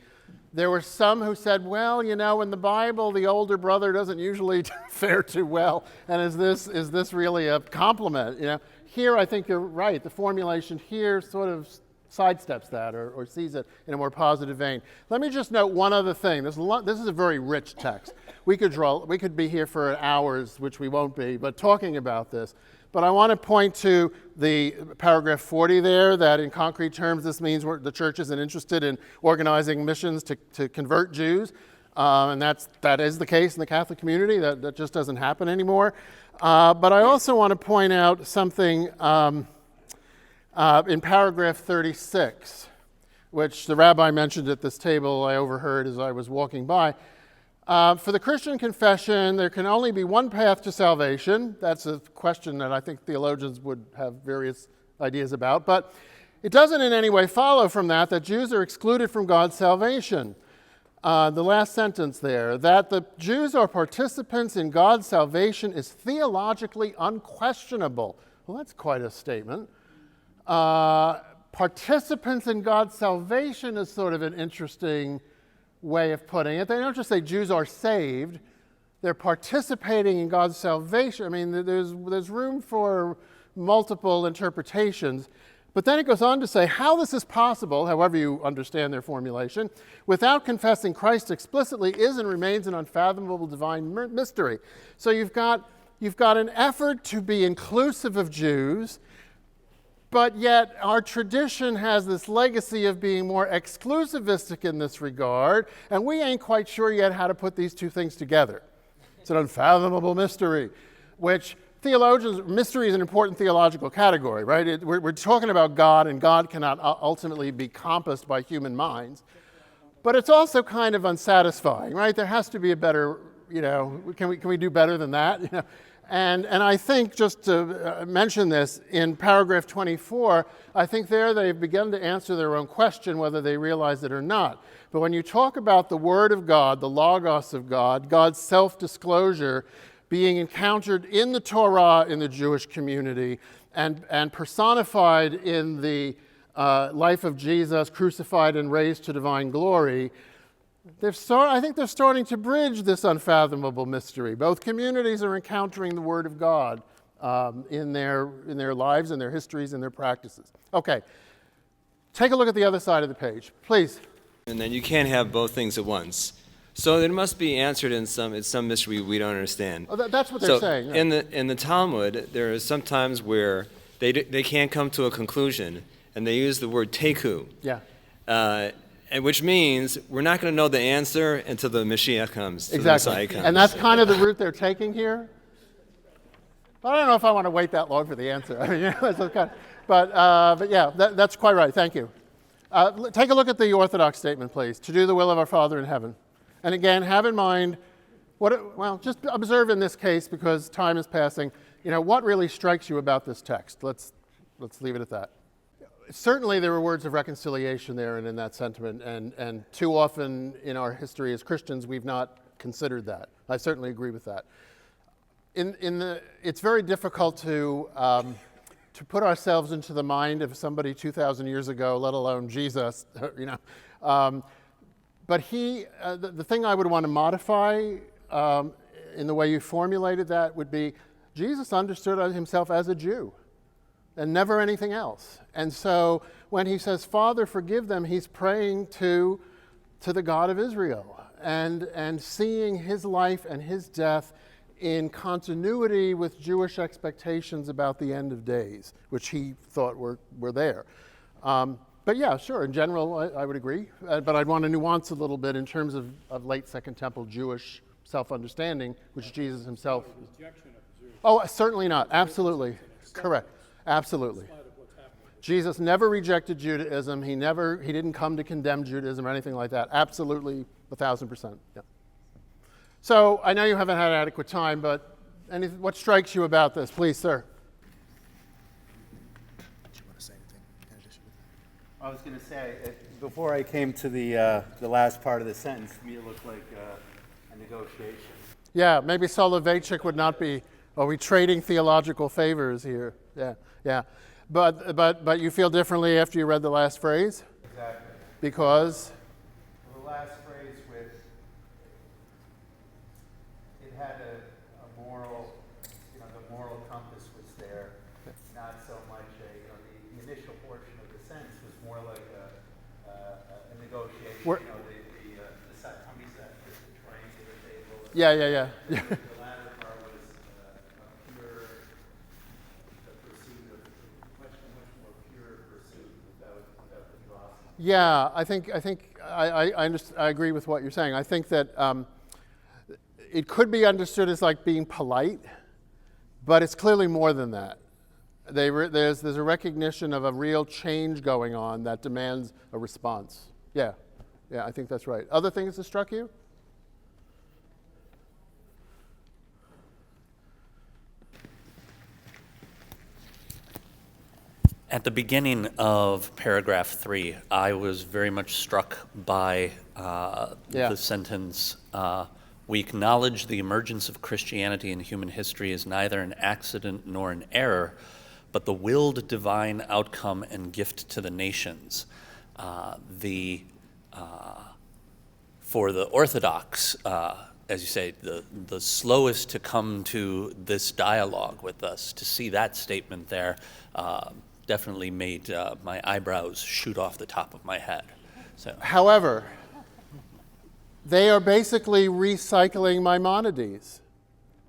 there were some who said, well, in the Bible, the older brother doesn't usually fare too well, and is this really a compliment? Here, I think you're right. The formulation here sort of sidesteps that or sees it in a more positive vein. Let me just note one other thing. This is a very rich text. We could be here for hours, which we won't be, but talking about this. But I want to point to the paragraph 40 there, that in concrete terms this means the church isn't interested in organizing missions to convert Jews. And that is the case in the Catholic community. That just doesn't happen anymore. But I also want to point out something in paragraph 36, which the rabbi mentioned at this table I overheard as I was walking by. For the Christian confession, there can only be one path to salvation. That's a question that I think theologians would have various ideas about. But it doesn't in any way follow from that Jews are excluded from God's salvation. The last sentence there, that the Jews are participants in God's salvation is theologically unquestionable. Well, that's quite a statement. Participants in God's salvation is sort of an interesting way of putting it. They don't just say Jews are saved. They're participating in God's salvation. I mean, there's room for multiple interpretations. But then it goes on to say how this is possible, however you understand their formulation, without confessing Christ explicitly is and remains an unfathomable divine mystery. So you've got an effort to be inclusive of Jews, but yet our tradition has this legacy of being more exclusivistic in this regard, and we ain't quite sure yet how to put these two things together. It's an unfathomable mystery, which mystery is an important theological category, right? We're talking about God, and God cannot ultimately be compassed by human minds. But it's also kind of unsatisfying, right? There has to be a better, can we do better than that? And I think, just to mention this, in paragraph 24, I think there they've begun to answer their own question, whether they realize it or not. But when you talk about the Word of God, the Logos of God, God's self-disclosure, being encountered in the Torah in the Jewish community and personified in the life of Jesus, crucified and raised to divine glory, I think they're starting to bridge this unfathomable mystery. Both communities are encountering the Word of God in their lives, in their histories, in their practices. Okay, take a look at the other side of the page, please. And then you can't have both things at once. So it must be answered in some mystery we don't understand. Oh, that's what they're saying. Yeah. In the Talmud, there are some times where they can't come to a conclusion, and they use the word teku. Yeah. And which means we're not going to know the answer until the Mashiach comes. Exactly. The Messiah comes. And that's kind of the route they're taking here. But I don't know if I want to wait that long for the answer. I mean, but yeah, that's quite right. Thank you. Take a look at the Orthodox statement, please. To do the will of our Father in heaven. And again, have in mind, just observe in this case, because time is passing, what really strikes you about this text? Let's leave it at that. Certainly there were words of reconciliation there and in that sentiment, and too often in our history as Christians we've not considered that. I certainly agree with that. It's very difficult to put ourselves into the mind of somebody 2,000 years ago, let alone Jesus, But the thing I would want to modify in the way you formulated that would be, Jesus understood himself as a Jew and never anything else. And so when he says, Father, forgive them, he's praying to the God of Israel and seeing his life and his death in continuity with Jewish expectations about the end of days, which he thought were there. But yeah, sure, in general, I would agree. But I'd want to nuance a little bit in terms of late Second Temple Jewish self-understanding, which Jesus himself... Oh, certainly not. Absolutely. Correct. Absolutely. Jesus never rejected Judaism. He didn't come to condemn Judaism or anything like that. Absolutely, 1,000%. Yeah. So I know you haven't had adequate time, but what strikes you about this? Please, sir. I was going to say, before I came to the last part of the sentence, to me it looked like a negotiation. Yeah, maybe Soloveitchik would not be, are we trading theological favors here? Yeah. But you feel differently after you read the last phrase? Exactly. Because? The last phrase with, it had a moral, the moral compass was there, not so much the initial portion of the sentence was more We're, the tummy set, the triangular table. yeah, yeah, yeah. The latter part was a pure, the pursuit of, much more pure pursuit without the dross. Yeah, I agree with what you're saying. I think that it could be understood as like being polite, but it's clearly more than that. There's a recognition of a real change going on that demands a response. Yeah, I think that's right. Other things that struck you? At the beginning of paragraph 3, I was very much struck by the sentence, we acknowledge the emergence of Christianity in human history is neither an accident nor an error, but the willed divine outcome and gift to the nations. For the Orthodox, as you say, the slowest to come to this dialogue with us, to see that statement there definitely made my eyebrows shoot off the top of my head. So. However, they are basically recycling Maimonides,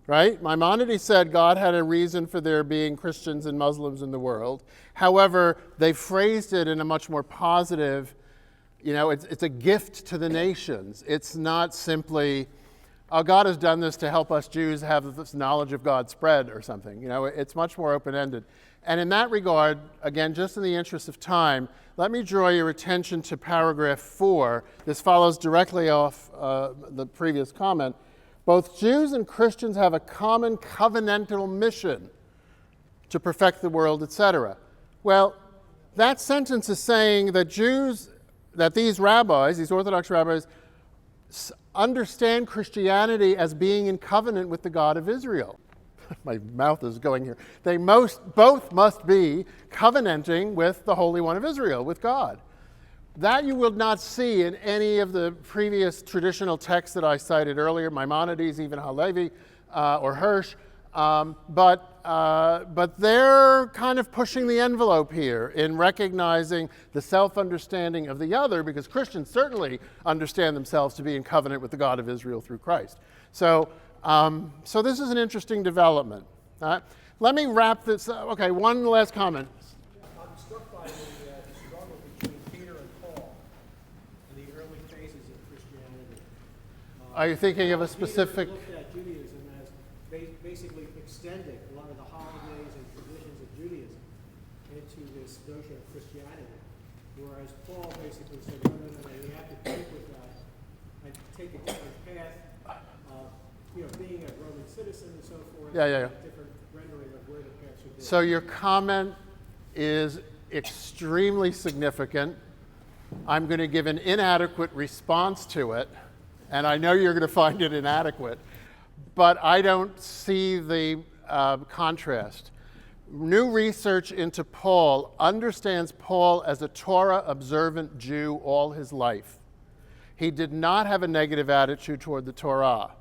right? Maimonides said God had a reason for there being Christians and Muslims in the world. However, they phrased it in a much more positive, it's a gift to the nations. It's not simply, oh, God has done this to help us Jews have this knowledge of God spread or something. It's much more open-ended. And in that regard, again, just in the interest of time, let me draw your attention to paragraph 4. This follows directly off the previous comment. Both Jews and Christians have a common covenantal mission to perfect the world, etc. Well, that sentence is saying that these rabbis, these Orthodox rabbis, understand Christianity as being in covenant with the God of Israel. My mouth is going here. They both must be covenanting with the Holy One of Israel, with God. That you will not see in any of the previous traditional texts that I cited earlier, Maimonides, even Halevi or Hirsch. But they're kind of pushing the envelope here in recognizing the self-understanding of the other, because Christians certainly understand themselves to be in covenant with the God of Israel through Christ. So this is an interesting development. Let me wrap this up. Okay, one last comment. I'm struck by the struggle between Peter and Paul in the early phases of Christianity. Are you thinking of a specific? Peter looked at Judaism as basically extending a lot of the holidays and traditions of Judaism into this notion of Christianity, whereas Paul basically said, no, we have to cope with that and take a different path. Being a Roman citizen and so forth, different rendering of where the path should be. So your comment is extremely significant. I'm going to give an inadequate response to it, and I know you're going to find it inadequate, but I don't see the contrast. New research into Paul understands Paul as a Torah-observant Jew all his life. He did not have a negative attitude toward the Torah.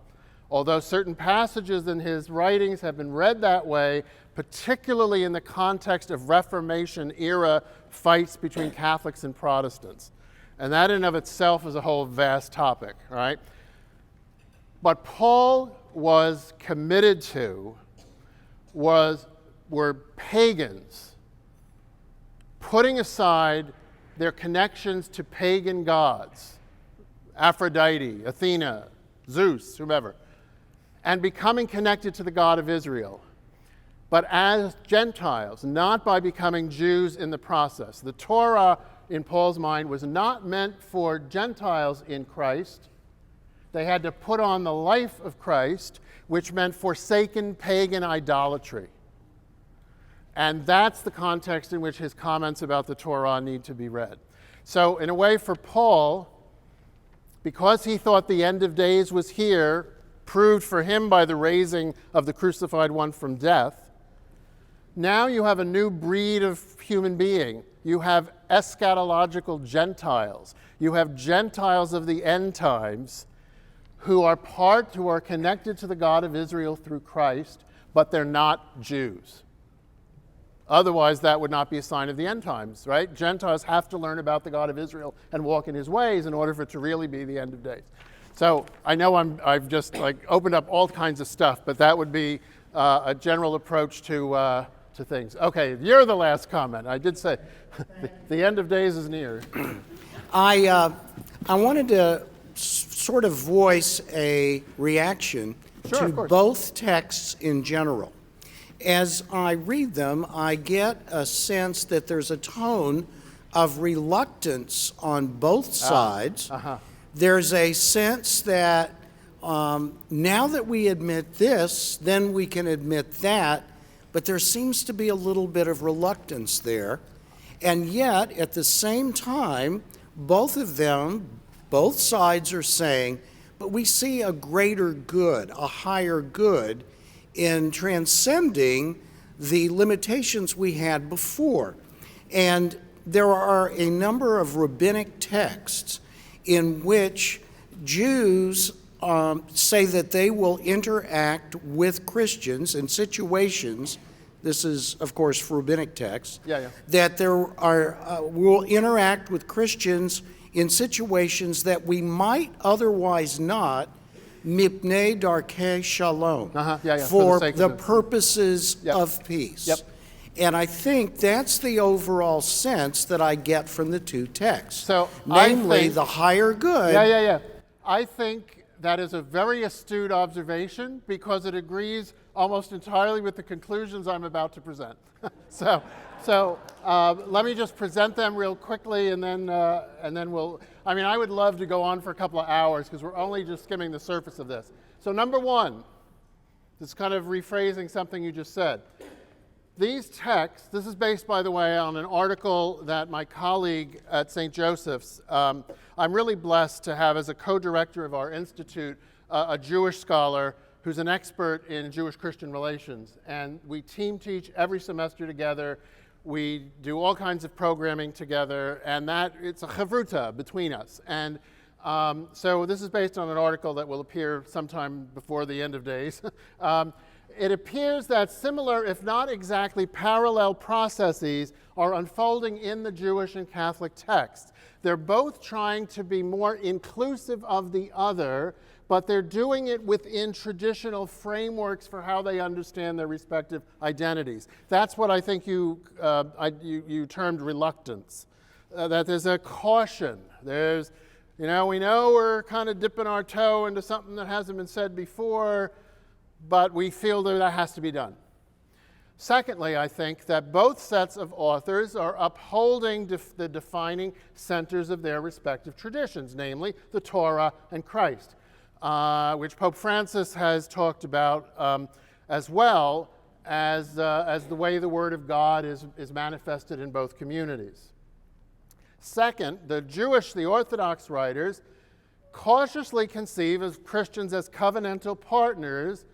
Although certain passages in his writings have been read that way, particularly in the context of Reformation era fights between Catholics and Protestants. And that in of itself is a whole vast topic, right? But Paul was committed to were pagans putting aside their connections to pagan gods, Aphrodite, Athena, Zeus, whomever, and becoming connected to the God of Israel, but as Gentiles, not by becoming Jews in the process. The Torah, in Paul's mind, was not meant for Gentiles in Christ. They had to put on the life of Christ, which meant forsaken pagan idolatry. And that's the context in which his comments about the Torah need to be read. So in a way, for Paul, because he thought the end of days was here, proved for him by the raising of the crucified one from death, now you have a new breed of human being. You have eschatological Gentiles. You have Gentiles of the end times who are connected to the God of Israel through Christ, but they're not Jews. Otherwise, that would not be a sign of the end times, right? Gentiles have to learn about the God of Israel and walk in his ways in order for it to really be the end of days. So I know I've just like opened up all kinds of stuff, but that would be a general approach to things. Okay, you're the last comment. I did say the end of days is near. I wanted to sort of voice a reaction to both texts in general. As I read them, I get a sense that there's a tone of reluctance on both sides. There's a sense that now that we admit this, then we can admit that, but there seems to be a little bit of reluctance there. And yet, at the same time, both of them, both sides are saying, but we see a greater good, a higher good in transcending the limitations we had before. And there are a number of rabbinic texts in which Jews say that they will interact with Christians in situations, this is, of course, rabbinic texts, that there are, will interact with Christians in situations that we might otherwise not, mipnei darkei shalom, for the purposes of peace. And I think that's the overall sense that I get from the two texts. So namely, the higher good. I think that is a very astute observation because it agrees almost entirely with the conclusions I'm about to present. So let me just present them real quickly, and then we'll. I mean, I would love to go on for a couple of hours because we're only just skimming the surface of this. So number one, this is kind of rephrasing something you just said. These texts, this is based, by the way, on an article that my colleague at St. Joseph's, I'm really blessed to have as a co-director of our institute a Jewish scholar who's an expert in Jewish-Christian relations. And we team teach every semester together. We do all kinds of programming together, and it's a chavruta between us. And so this is based on an article that will appear sometime before the end of days. It appears that similar, if not exactly parallel processes are unfolding in the Jewish and Catholic texts. They're both trying to be more inclusive of the other, but they're doing it within traditional frameworks for how they understand their respective identities. That's what I think you termed reluctance. That there's a caution. There's, we know we're kind of dipping our toe into something that hasn't been said before, but we feel that has to be done. Secondly, I think that both sets of authors are upholding the defining centers of their respective traditions, namely the Torah and Christ, which Pope Francis has talked about as well as the way the Word of God is manifested in both communities. Second, the Orthodox writers cautiously conceive of Christians as covenantal partners,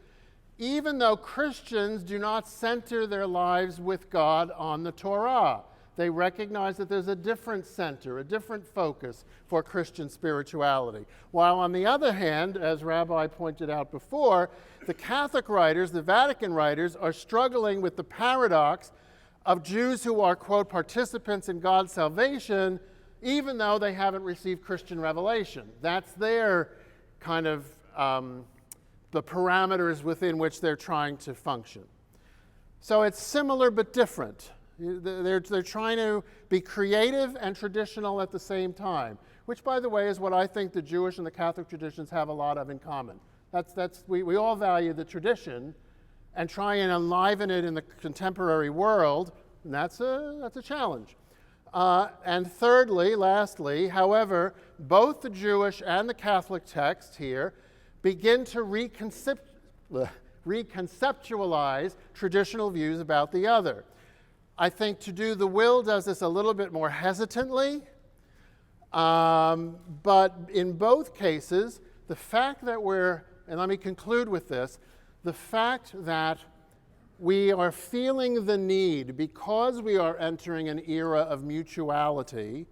even though Christians do not center their lives with God on the Torah. They recognize that there's a different center, a different focus for Christian spirituality. While on the other hand, as Rabbi pointed out before, the Catholic writers, the Vatican writers, are struggling with the paradox of Jews who are, quote, participants in God's salvation, even though they haven't received Christian revelation. That's their kind of the parameters within which they're trying to function. So it's similar but different. They're trying to be creative and traditional at the same time, which, by the way, is what I think the Jewish and the Catholic traditions have a lot of in common. We all value the tradition and try and enliven it in the contemporary world, and that's a challenge. And thirdly, lastly, however, both the Jewish and the Catholic text here begin to reconceptualize traditional views about the other. I think To Do the Will does this a little bit more hesitantly, but in both cases, the fact that and let me conclude with this, the fact that we are feeling the need, because we are entering an era of mutuality,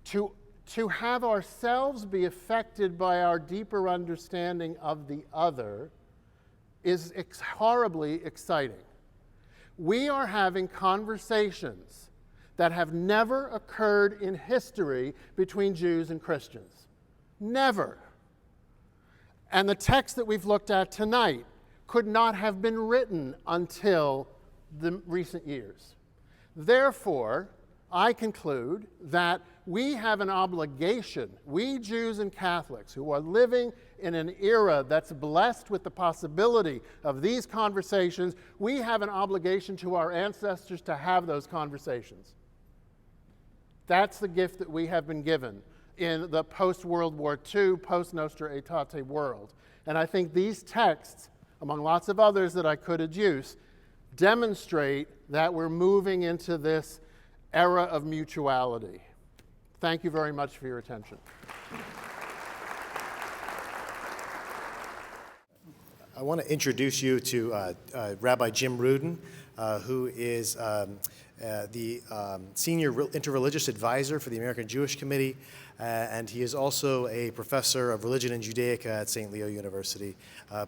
to have ourselves be affected by our deeper understanding of the other is horribly exciting. We are having conversations that have never occurred in history between Jews and Christians. Never. And the text that we've looked at tonight could not have been written until the recent years. Therefore, I conclude that we have an obligation, we Jews and Catholics who are living in an era that's blessed with the possibility of these conversations, we have an obligation to our ancestors to have those conversations. That's the gift that we have been given in the post-World War II, post-Nostra Aetate world. And I think these texts, among lots of others that I could adduce, demonstrate that we're moving into this era of mutuality. Thank you very much for your attention. I want to introduce you to Rabbi Jim Rudin, who is the Senior Interreligious Advisor for the American Jewish Committee, and he is also a professor of religion and Judaica at St. Leo University.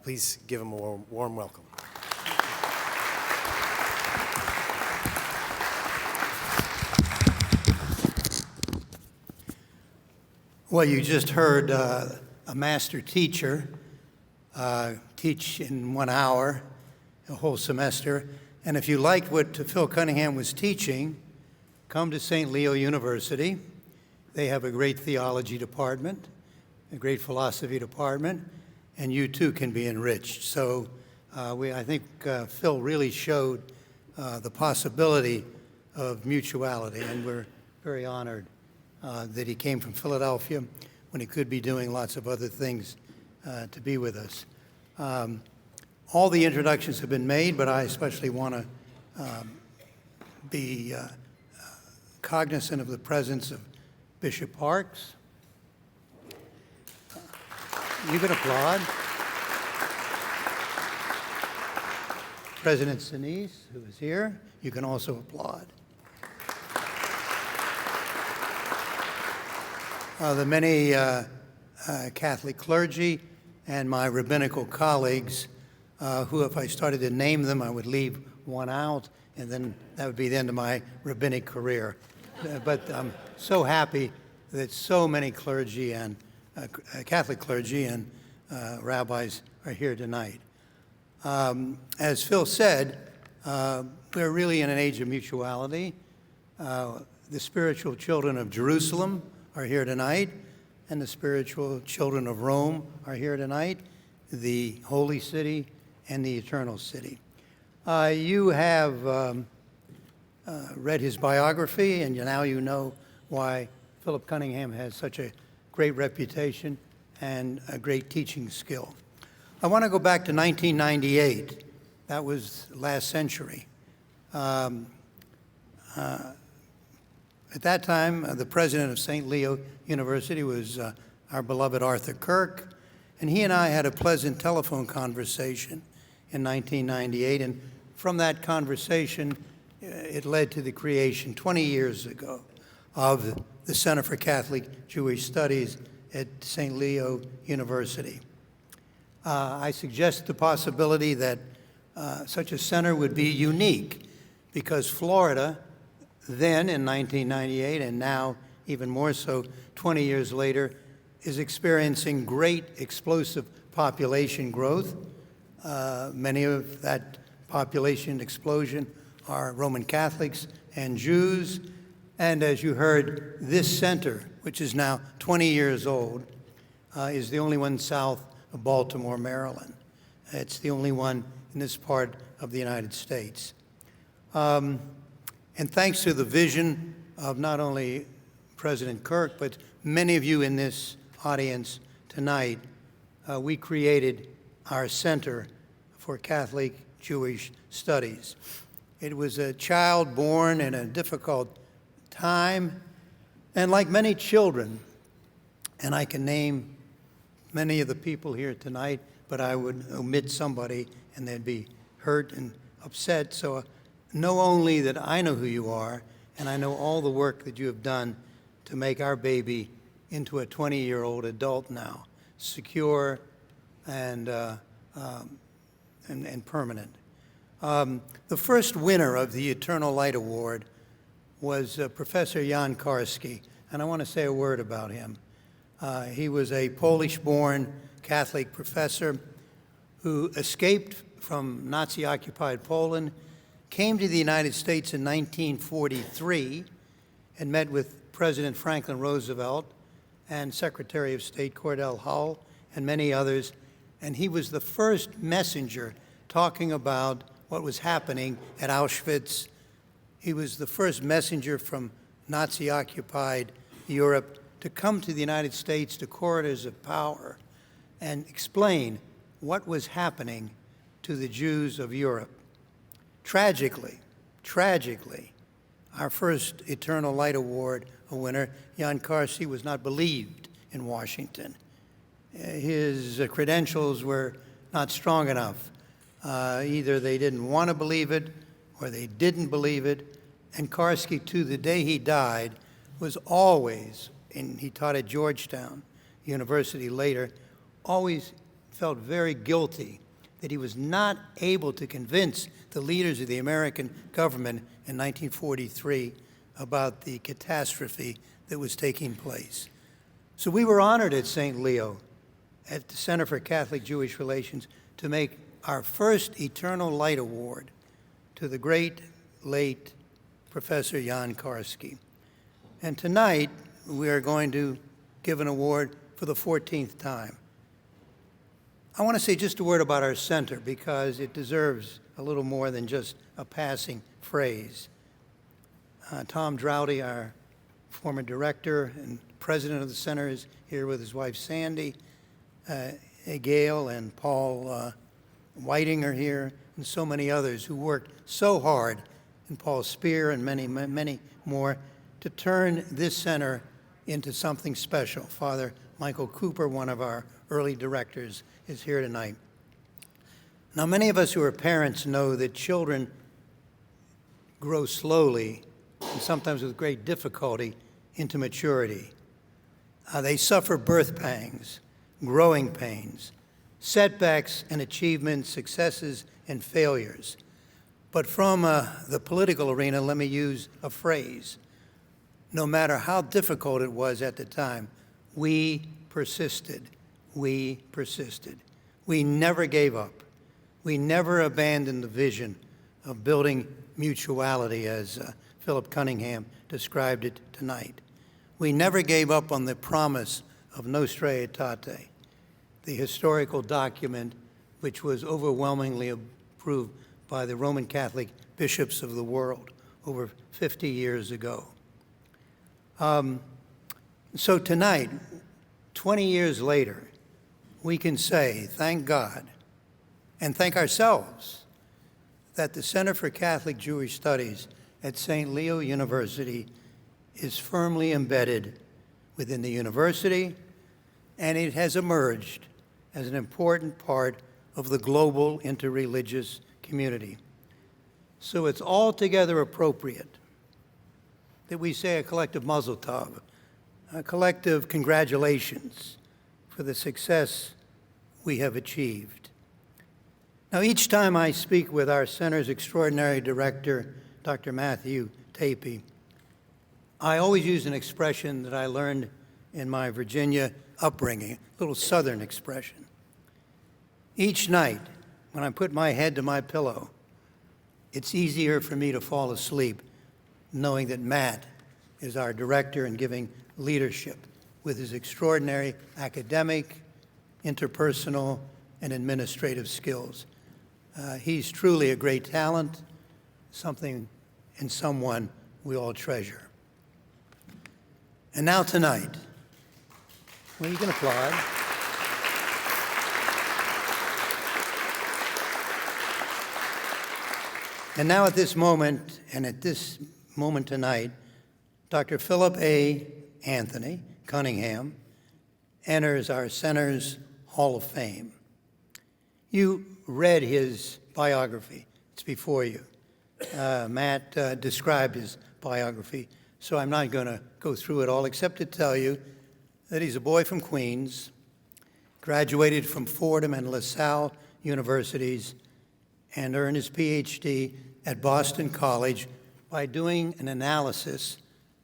Please give him a warm welcome. Well, you just heard a master teacher teach in 1 hour, a whole semester. And if you liked what Phil Cunningham was teaching, come to St. Leo University. They have a great theology department, a great philosophy department, and you too can be enriched. So I think Phil really showed the possibility of mutuality, and we're very honored that he came from Philadelphia when he could be doing lots of other things to be with us. All the introductions have been made, but I especially want to be cognizant of the presence of Bishop Parks. You can applaud. President Sinise, who is here, you can also applaud. The many Catholic clergy and my rabbinical colleagues who, if I started to name them, I would leave one out, and then that would be the end of my rabbinic career. But I'm so happy that so many clergy and Catholic clergy and rabbis are here tonight. As Phil said, we're really in an age of mutuality. The spiritual children of Jerusalem are here tonight, and the spiritual children of Rome are here tonight, the holy city and the eternal city. You have read his biography, and now you know why Philip Cunningham has such a great reputation and a great teaching skill. I want to go back to 1998. That was last century. At that time, the president of St. Leo University was our beloved Arthur Kirk, and he and I had a pleasant telephone conversation in 1998, and from that conversation, it led to the creation 20 years ago of the Center for Catholic Jewish Studies at St. Leo University. I suggest the possibility that such a center would be unique because Florida, then in 1998, and now even more so 20 years later, is experiencing great explosive population growth. Many of that population explosion are Roman Catholics and Jews. And as you heard, this center, which is now 20 years old, is the only one south of Baltimore, Maryland. It's the only one in this part of the United States. And thanks to the vision of not only President Kirk, but many of you in this audience tonight, we created our Center for Catholic Jewish Studies. It was a child born in a difficult time, and like many children, and I can name many of the people here tonight, but I would omit somebody and they'd be hurt and upset. So know only that I know who you are, and I know all the work that you have done to make our baby into a 20-year-old adult now, secure and permanent. The first winner of the Eternal Light Award was Professor Jan Karski, and I want to say a word about him. He was a Polish-born Catholic professor who escaped from Nazi-occupied Poland, came to the United States in 1943, and met with President Franklin Roosevelt and Secretary of State Cordell Hull and many others, and he was the first messenger talking about what was happening at Auschwitz. He was the first messenger from Nazi-occupied Europe to come to the United States to corridors of power and explain what was happening to the Jews of Europe. Tragically, our first Eternal Light Award winner, Jan Karski, was not believed in Washington. His credentials were not strong enough. Either they didn't want to believe it or they didn't believe it. And Karski, to the day he died, was always, and he taught at Georgetown University later, always felt very guilty that he was not able to convince the leaders of the American government in 1943 about the catastrophe that was taking place. So we were honored at St. Leo, at the Center for Catholic Jewish Relations, to make our first Eternal Light Award to the great, late Professor Jan Karski. And tonight, we are going to give an award for the 14th time. I want to say just a word about our center because it deserves a little more than just a passing phrase. Tom Droughty, our former director and president of the center, is here with his wife Sandy. Gail and Paul Whiting are here, and so many others who worked so hard, and Paul Spear and many, many more, to turn this center into something special. Father Michael Cooper, one of our early directors, is here tonight. Now, many of us who are parents know that children grow slowly and sometimes with great difficulty into maturity. They suffer birth pangs, growing pains, setbacks and achievements, successes and failures. But from the political arena, let me use a phrase. No matter how difficult it was at the time, we persisted. We persisted. We never gave up. We never abandoned the vision of building mutuality, as Philip Cunningham described it tonight. We never gave up on the promise of Nostra Aetate, the historical document which was overwhelmingly approved by the Roman Catholic bishops of the world over 50 years ago. So tonight, 20 years later, we can say, thank God, and thank ourselves, that the Center for Catholic Jewish Studies at St. Leo University is firmly embedded within the university, and it has emerged as an important part of the global interreligious community. So it's altogether appropriate that we say a collective mazel tov, a collective congratulations for the success we have achieved. Now, each time I speak with our center's extraordinary director, Dr. Matthew Tapey, I always use an expression that I learned in my Virginia upbringing, a little Southern expression. Each night, when I put my head to my pillow, it's easier for me to fall asleep knowing that Matt is our director and giving leadership with his extraordinary academic, interpersonal, and administrative skills. He's truly a great talent, something and someone we all treasure. And now tonight, well, you can applaud. And now at this moment tonight, Dr. Philip A. Anthony Cunningham enters our center's Hall of Fame. You read his biography. It's before you. Matt described his biography, so I'm not going to go through it all except to tell you that he's a boy from Queens, graduated from Fordham and LaSalle universities, and earned his PhD at Boston College by doing an analysis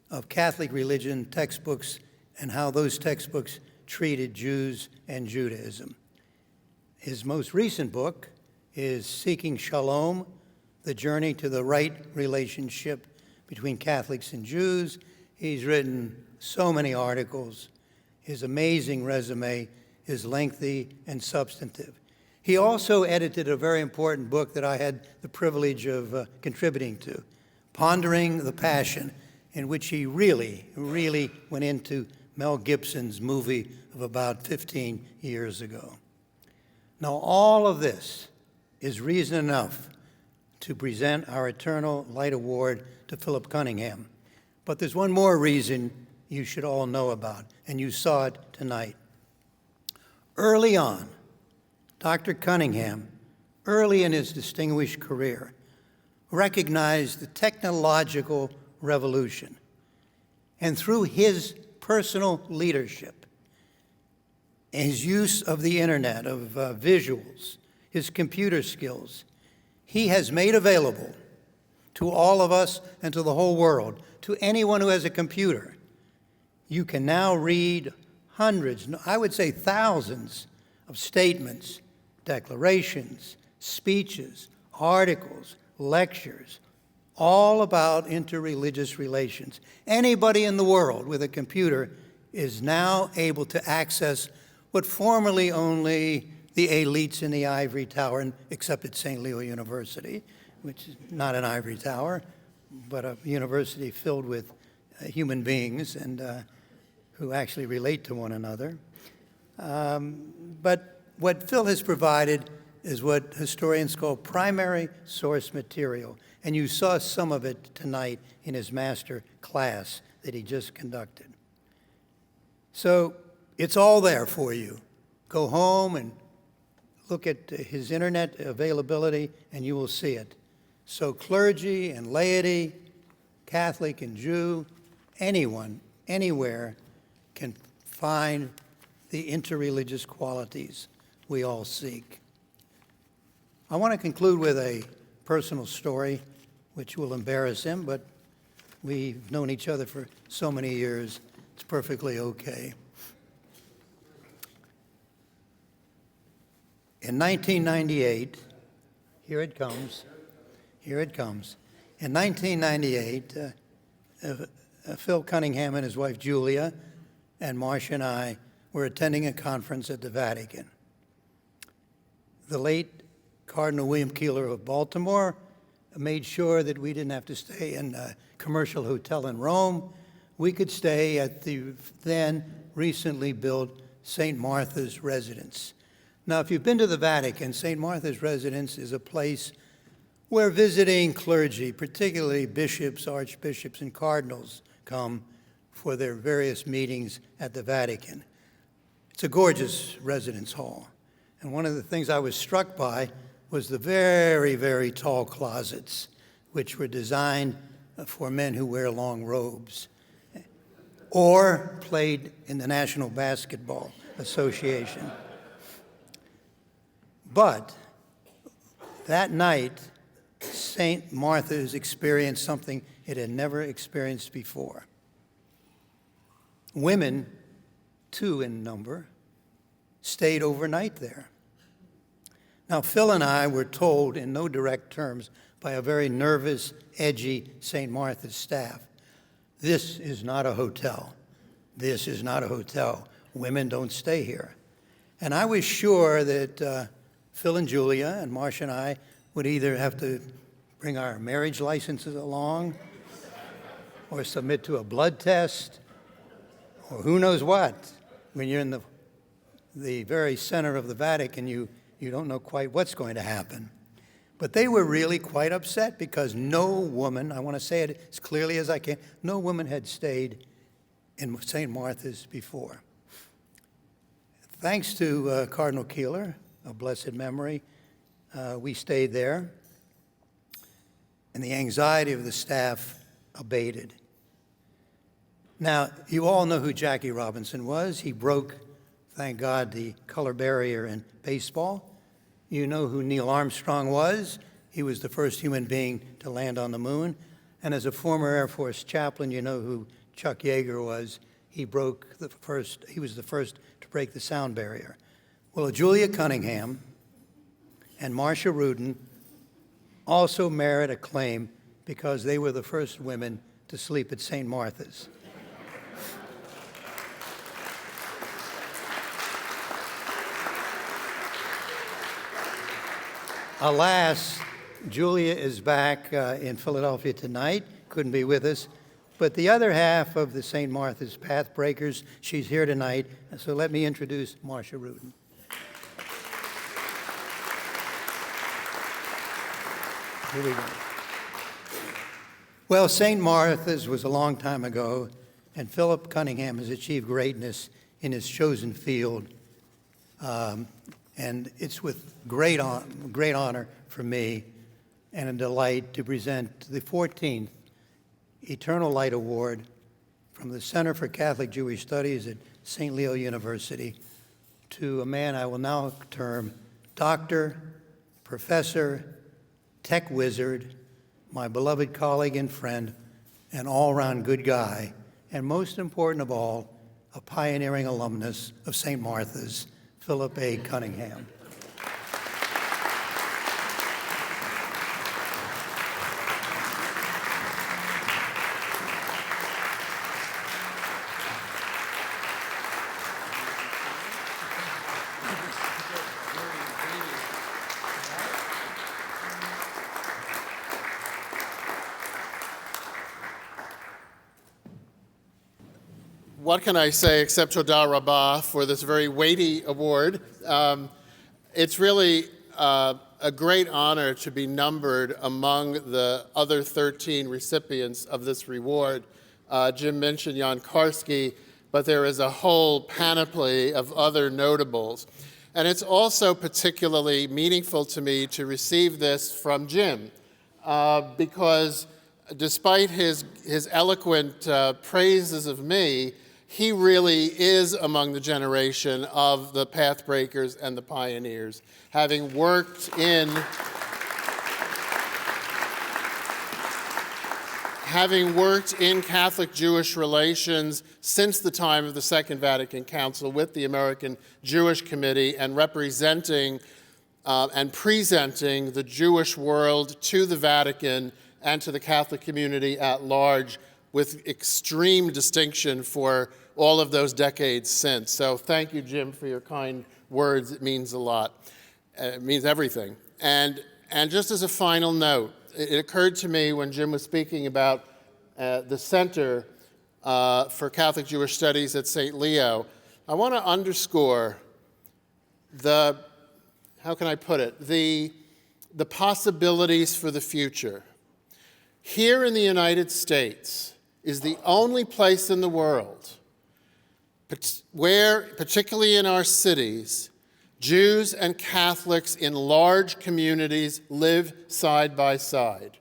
of Catholic religion textbooks and how those textbooks treated Jews and Judaism. His most recent book is Seeking Shalom, The Journey to the Right Relationship Between Catholics and Jews. He's written so many articles. His amazing resume is lengthy and substantive. He also edited a very important book that I had the privilege of contributing to, Pondering the Passion, in which he really went into Mel Gibson's movie of about 15 years ago. Now, all of this is reason enough to present our Eternal Light Award to Philip Cunningham. But there's one more reason you should all know about, and you saw it tonight. Early on, Dr. Cunningham, early in his distinguished career, recognized the technological revolution. And through his personal leadership, and his use of the internet, of visuals, his computer skills, he has made available to all of us and to the whole world, to anyone who has a computer. You can now read hundreds, I would say thousands, of statements, declarations, speeches, articles, lectures, all about interreligious relations. Anybody in the world with a computer is now able to access what formerly only the elites in the ivory tower, except at St. Leo University, which is not an ivory tower, but a university filled with human beings and who actually relate to one another. But what Phil has provided is what historians call primary source material, and you saw some of it tonight in his master class that he just conducted. So it's all there for you. Go home and look at his internet availability, and you will see it. So clergy and laity, Catholic and Jew, anyone, anywhere can find the interreligious qualities we all seek. I want to conclude with a personal story, which will embarrass him, but we've known each other for so many years, it's perfectly okay. In 1998, here it comes. In 1998, Phil Cunningham and his wife Julia and Marcia and I were attending a conference at the Vatican. The late Cardinal William Keeler of Baltimore made sure that we didn't have to stay in a commercial hotel in Rome. We could stay at the then recently built St. Martha's Residence. Now, if you've been to the Vatican, St. Martha's Residence is a place where visiting clergy, particularly bishops, archbishops, and cardinals, come for their various meetings at the Vatican. It's a gorgeous residence hall. And one of the things I was struck by was the very, very tall closets, which were designed for men who wear long robes or played in the National Basketball Association. But that night, St. Martha's experienced something it had never experienced before. Women, 2 in number, stayed overnight there. Now, Phil and I were told in no direct terms by a very nervous, edgy St. Martha's staff, this is not a hotel. This is not a hotel. Women don't stay here. And I was sure that Phil and Julia and Marcia and I would either have to bring our marriage licenses along or submit to a blood test or who knows what. When you're in the very center of the Vatican, you don't know quite what's going to happen. But they were really quite upset because no woman, I want to say it as clearly as I can, no woman had stayed in St. Martha's before. Thanks to Cardinal Keeler, of blessed memory, we stayed there, and the anxiety of the staff abated. Now, you all know who Jackie Robinson was. He broke, thank God, the color barrier in baseball. You know who Neil Armstrong was. He was the first human being to land on the moon. And as a former Air Force chaplain, you know who Chuck Yeager was. He was the first to break the sound barrier. Well, Julia Cunningham and Marcia Rudin also merit acclaim because they were the first women to sleep at St. Martha's. Alas, Julia is back in Philadelphia tonight, couldn't be with us, but the other half of the St. Martha's Pathbreakers, she's here tonight, so let me introduce Marcia Rudin. Here we go. Well, St. Martha's was a long time ago, and Philip Cunningham has achieved greatness in his chosen field. And it's with great honor for me and a delight to present the 14th Eternal Light Award from the Center for Catholic Jewish Studies at St. Leo University to a man I will now term doctor, professor, tech wizard, my beloved colleague and friend, an all-around good guy, and most important of all, a pioneering alumnus of St. Martha's, Philip A. Cunningham. What can I say except Todah Rabbah for this very weighty award? It's really a great honor to be numbered among the other 13 recipients of this reward. Jim mentioned Jan Karski, but there is a whole panoply of other notables. And it's also particularly meaningful to me to receive this from Jim, because despite his eloquent praises of me, he really is among the generation of the Pathbreakers and the pioneers, having worked in Catholic Jewish relations since the time of the Second Vatican Council with the American Jewish Committee and representing and presenting the Jewish world to the Vatican and to the Catholic community at large with extreme distinction for all of those decades since. So thank you, Jim, for your kind words. It means a lot. It means everything. And just as a final note, it occurred to me when Jim was speaking about the Center for Catholic Jewish Studies at St. Leo, I want to underscore the possibilities for the future. Here in the United States is the only place in the world where, particularly in our cities, Jews and Catholics in large communities live side by side.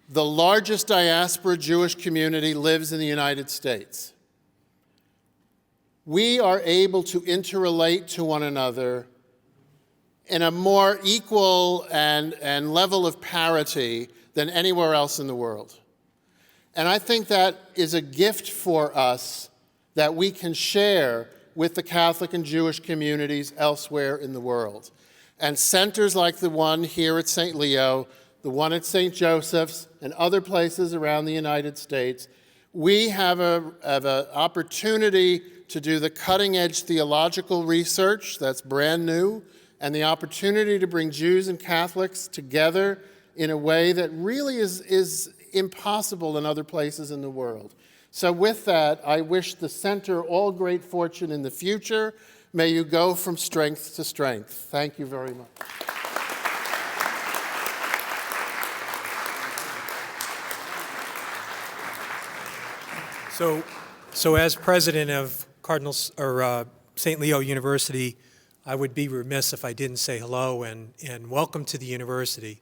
The largest diaspora Jewish community lives in the United States. We are able to interrelate to one another in a more equal and level of parity than anywhere else in the world. And I think that is a gift for us that we can share with the Catholic and Jewish communities elsewhere in the world. And centers like the one here at St. Leo, the one at St. Joseph's, and other places around the United States, we have an opportunity to do the cutting-edge theological research that's brand new, and the opportunity to bring Jews and Catholics together in a way that really is impossible in other places in the world. So with that, I wish the center all great fortune in the future. May you go from strength to strength. Thank you very much. So as president of St. Leo University, I would be remiss if I didn't say hello and welcome to the university.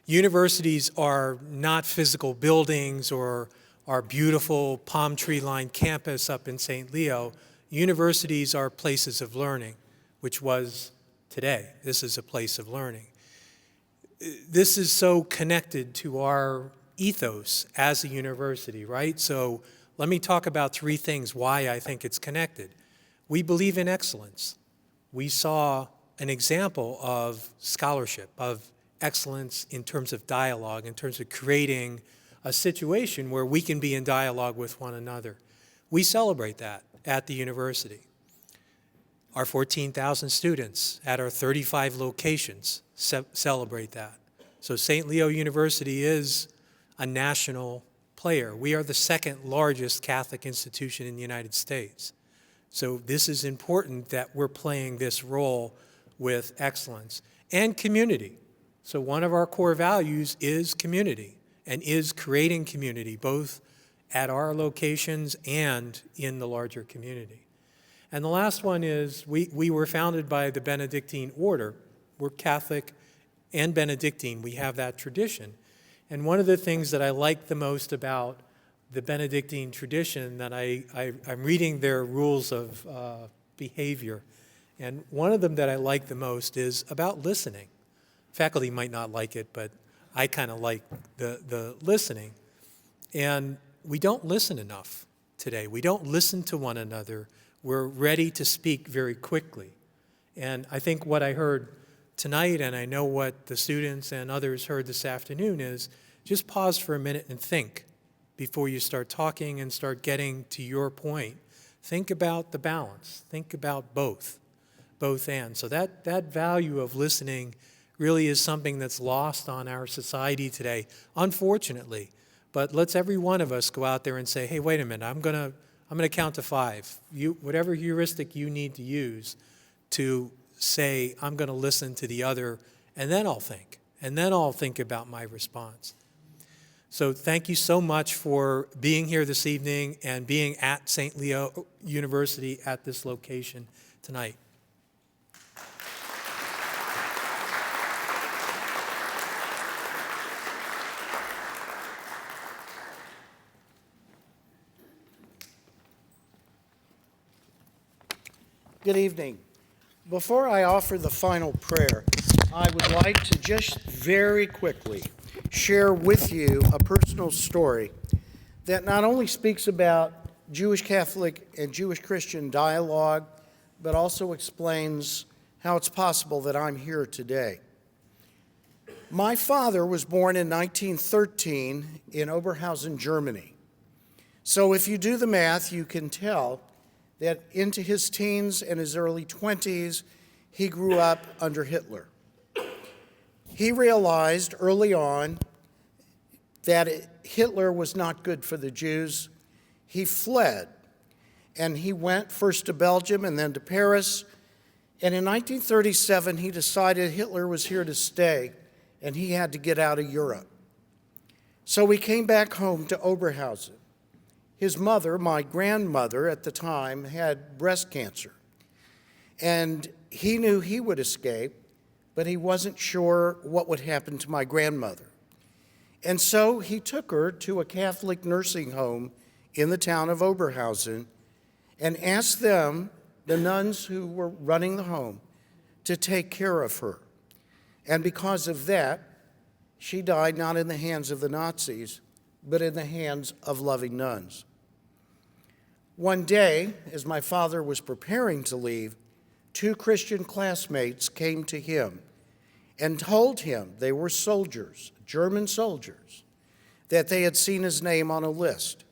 Universities are not physical buildings or our beautiful palm tree-lined campus up in St. Leo. Universities are places of learning, which was today. This is a place of learning. This is so connected to our ethos as a university, right? So let me talk about three things why I think it's connected. We believe in excellence. We saw an example of scholarship, of excellence in terms of dialogue, in terms of creating a situation where we can be in dialogue with one another. We celebrate that at the university. Our 14,000 students at our 35 locations celebrate that. So St. Leo University is a national player. We are the second largest Catholic institution in the United States. So this is important that we're playing this role with excellence and community. So one of our core values is community and is creating community, both at our locations and in the larger community. And the last one is we were founded by the Benedictine order. We're Catholic and Benedictine. We have that tradition. And one of the things that I like the most about the Benedictine tradition, that I'm reading their rules of behavior, and one of them that I like the most is about listening. Faculty might not like it, but I kind of like the listening. And we don't listen enough today. We don't listen to one another. We're ready to speak very quickly. And I think what I heard tonight, and I know what the students and others heard this afternoon, is just pause for a minute and think before you start talking and start getting to your point. Think about the balance. Think about both and. So that value of listening really is something that's lost on our society today, unfortunately. But let's every one of us go out there and say, hey, wait a minute, I'm gonna count to 5. Whatever heuristic you need to use to say, I'm gonna listen to the other, and then I'll think. And then I'll think about my response. So thank you so much for being here this evening and being at St. Leo University at this location tonight. Good evening. Before I offer the final prayer, I would like to just very quickly share with you a personal story that not only speaks about Jewish Catholic and Jewish Christian dialogue, but also explains how it's possible that I'm here today. My father was born in 1913 in Oberhausen, Germany. So if you do the math, you can tell that into his teens and his early 20s, he grew up under Hitler. He realized early on that Hitler was not good for the Jews. He fled, and he went first to Belgium and then to Paris. And in 1937, he decided Hitler was here to stay, and he had to get out of Europe. So he came back home to Oberhausen. His mother, my grandmother at the time, had breast cancer. And he knew he would escape, but he wasn't sure what would happen to my grandmother. And so he took her to a Catholic nursing home in the town of Oberhausen and asked them, the nuns who were running the home, to take care of her. And because of that, she died not in the hands of the Nazis, but in the hands of loving nuns. One day, as my father was preparing to leave, 2 Christian classmates came to him and told him, they were soldiers, German soldiers, that they had seen his name on a list,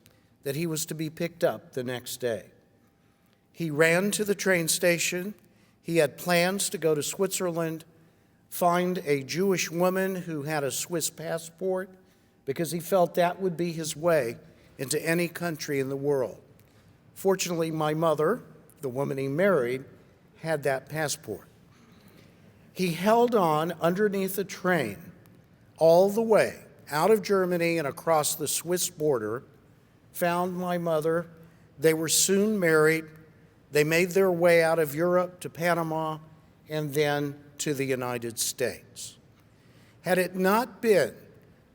that he was to be picked up the next day. He ran to the train station. He had plans to go to Switzerland, find a Jewish woman who had a Swiss passport, because he felt that would be his way into any country in the world. Fortunately, my mother, the woman he married, had that passport. He held on underneath a train all the way out of Germany and across the Swiss border, found my mother. They were soon married. They made their way out of Europe to Panama and then to the United States. Had it not been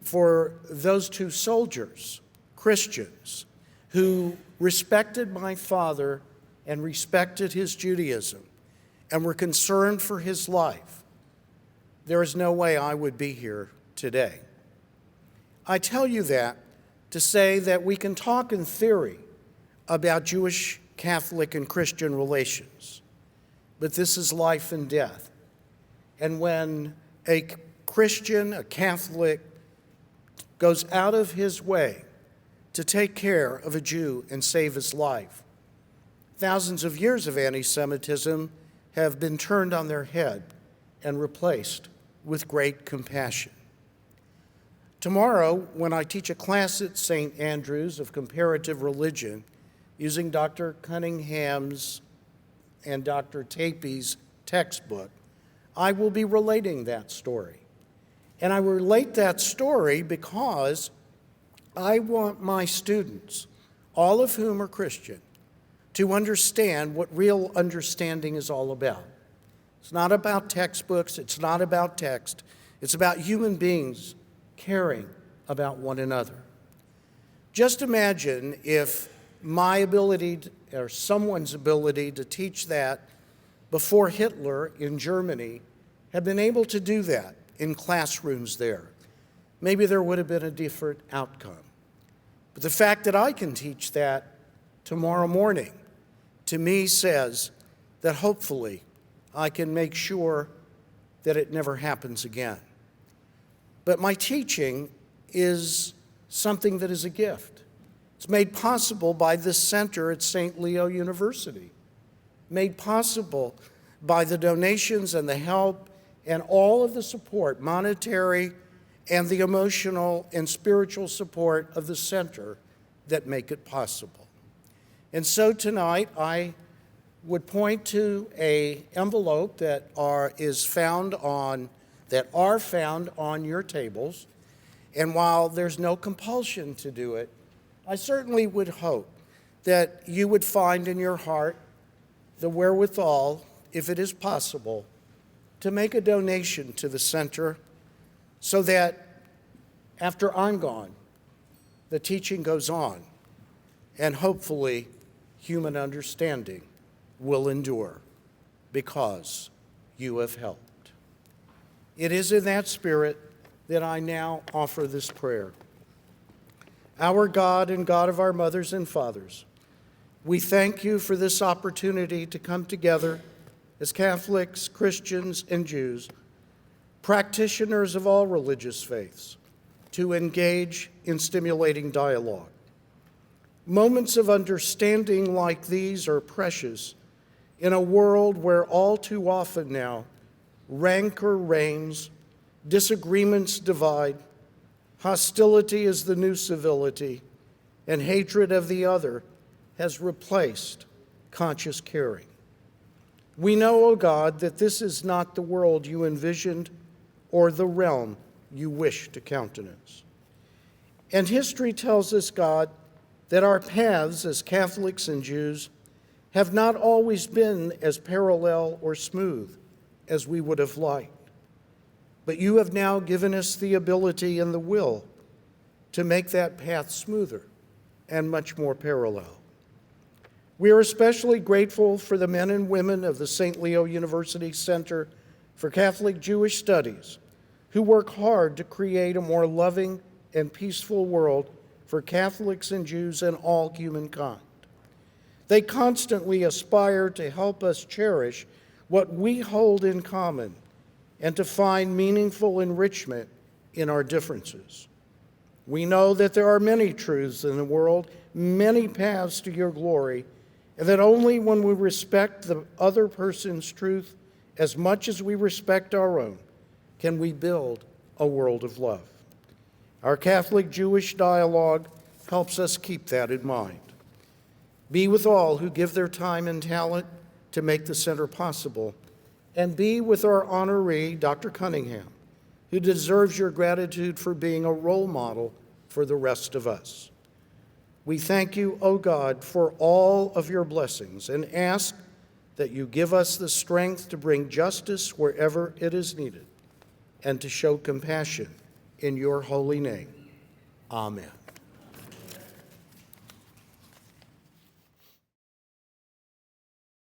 for those 2 soldiers, Christians, who respected my father and respected his Judaism and were concerned for his life, there is no way I would be here today. I tell you that to say that we can talk in theory about Jewish, Catholic, and Christian relations, but this is life and death. And when a Christian, a Catholic, goes out of his way to take care of a Jew and save his life, thousands of years of anti-Semitism have been turned on their head and replaced with great compassion. Tomorrow, when I teach a class at St. Andrew's of comparative religion, using Dr. Cunningham's and Dr. Tapey's textbook, I will be relating that story. And I relate that story because I want my students, all of whom are Christian, to understand what real understanding is all about. It's not about textbooks, it's not about text, it's about human beings caring about one another. Just imagine if my ability or someone's ability to teach that before Hitler in Germany had been able to do that in classrooms there. Maybe there would have been a different outcome. But the fact that I can teach that tomorrow morning, to me says that hopefully I can make sure that it never happens again. But my teaching is something that is a gift. It's made possible by this center at St. Leo University, made possible by the donations and the help and all of the support, monetary and the emotional and spiritual support of the center that make it possible. And so tonight I would point to an envelope that are found on your tables. And while there's no compulsion to do it, I certainly would hope that you would find in your heart the wherewithal, if it is possible, to make a donation to the center so that after I'm gone, the teaching goes on, and hopefully human understanding will endure because you have helped. It is in that spirit that I now offer this prayer. Our God and God of our mothers and fathers, we thank you for this opportunity to come together as Catholics, Christians, and Jews, practitioners of all religious faiths, to engage in stimulating dialogue. Moments of understanding like these are precious in a world where all too often now rancor reigns, disagreements divide, hostility is the new civility, and hatred of the other has replaced conscious caring. We know, O God, that this is not the world you envisioned or the realm you wish to countenance. And history tells us, God, that our paths as Catholics and Jews have not always been as parallel or smooth as we would have liked. But you have now given us the ability and the will to make that path smoother and much more parallel. We are especially grateful for the men and women of the St. Leo University Center for Catholic Jewish Studies who work hard to create a more loving and peaceful world for Catholics and Jews and all humankind. They constantly aspire to help us cherish what we hold in common and to find meaningful enrichment in our differences. We know that there are many truths in the world, many paths to your glory, and that only when we respect the other person's truth as much as we respect our own can we build a world of love. Our Catholic-Jewish dialogue helps us keep that in mind. Be with all who give their time and talent to make the center possible, and be with our honoree, Dr. Cunningham, who deserves your gratitude for being a role model for the rest of us. We thank you, O God, for all of your blessings and ask that you give us the strength to bring justice wherever it is needed and to show compassion in your holy name. Amen.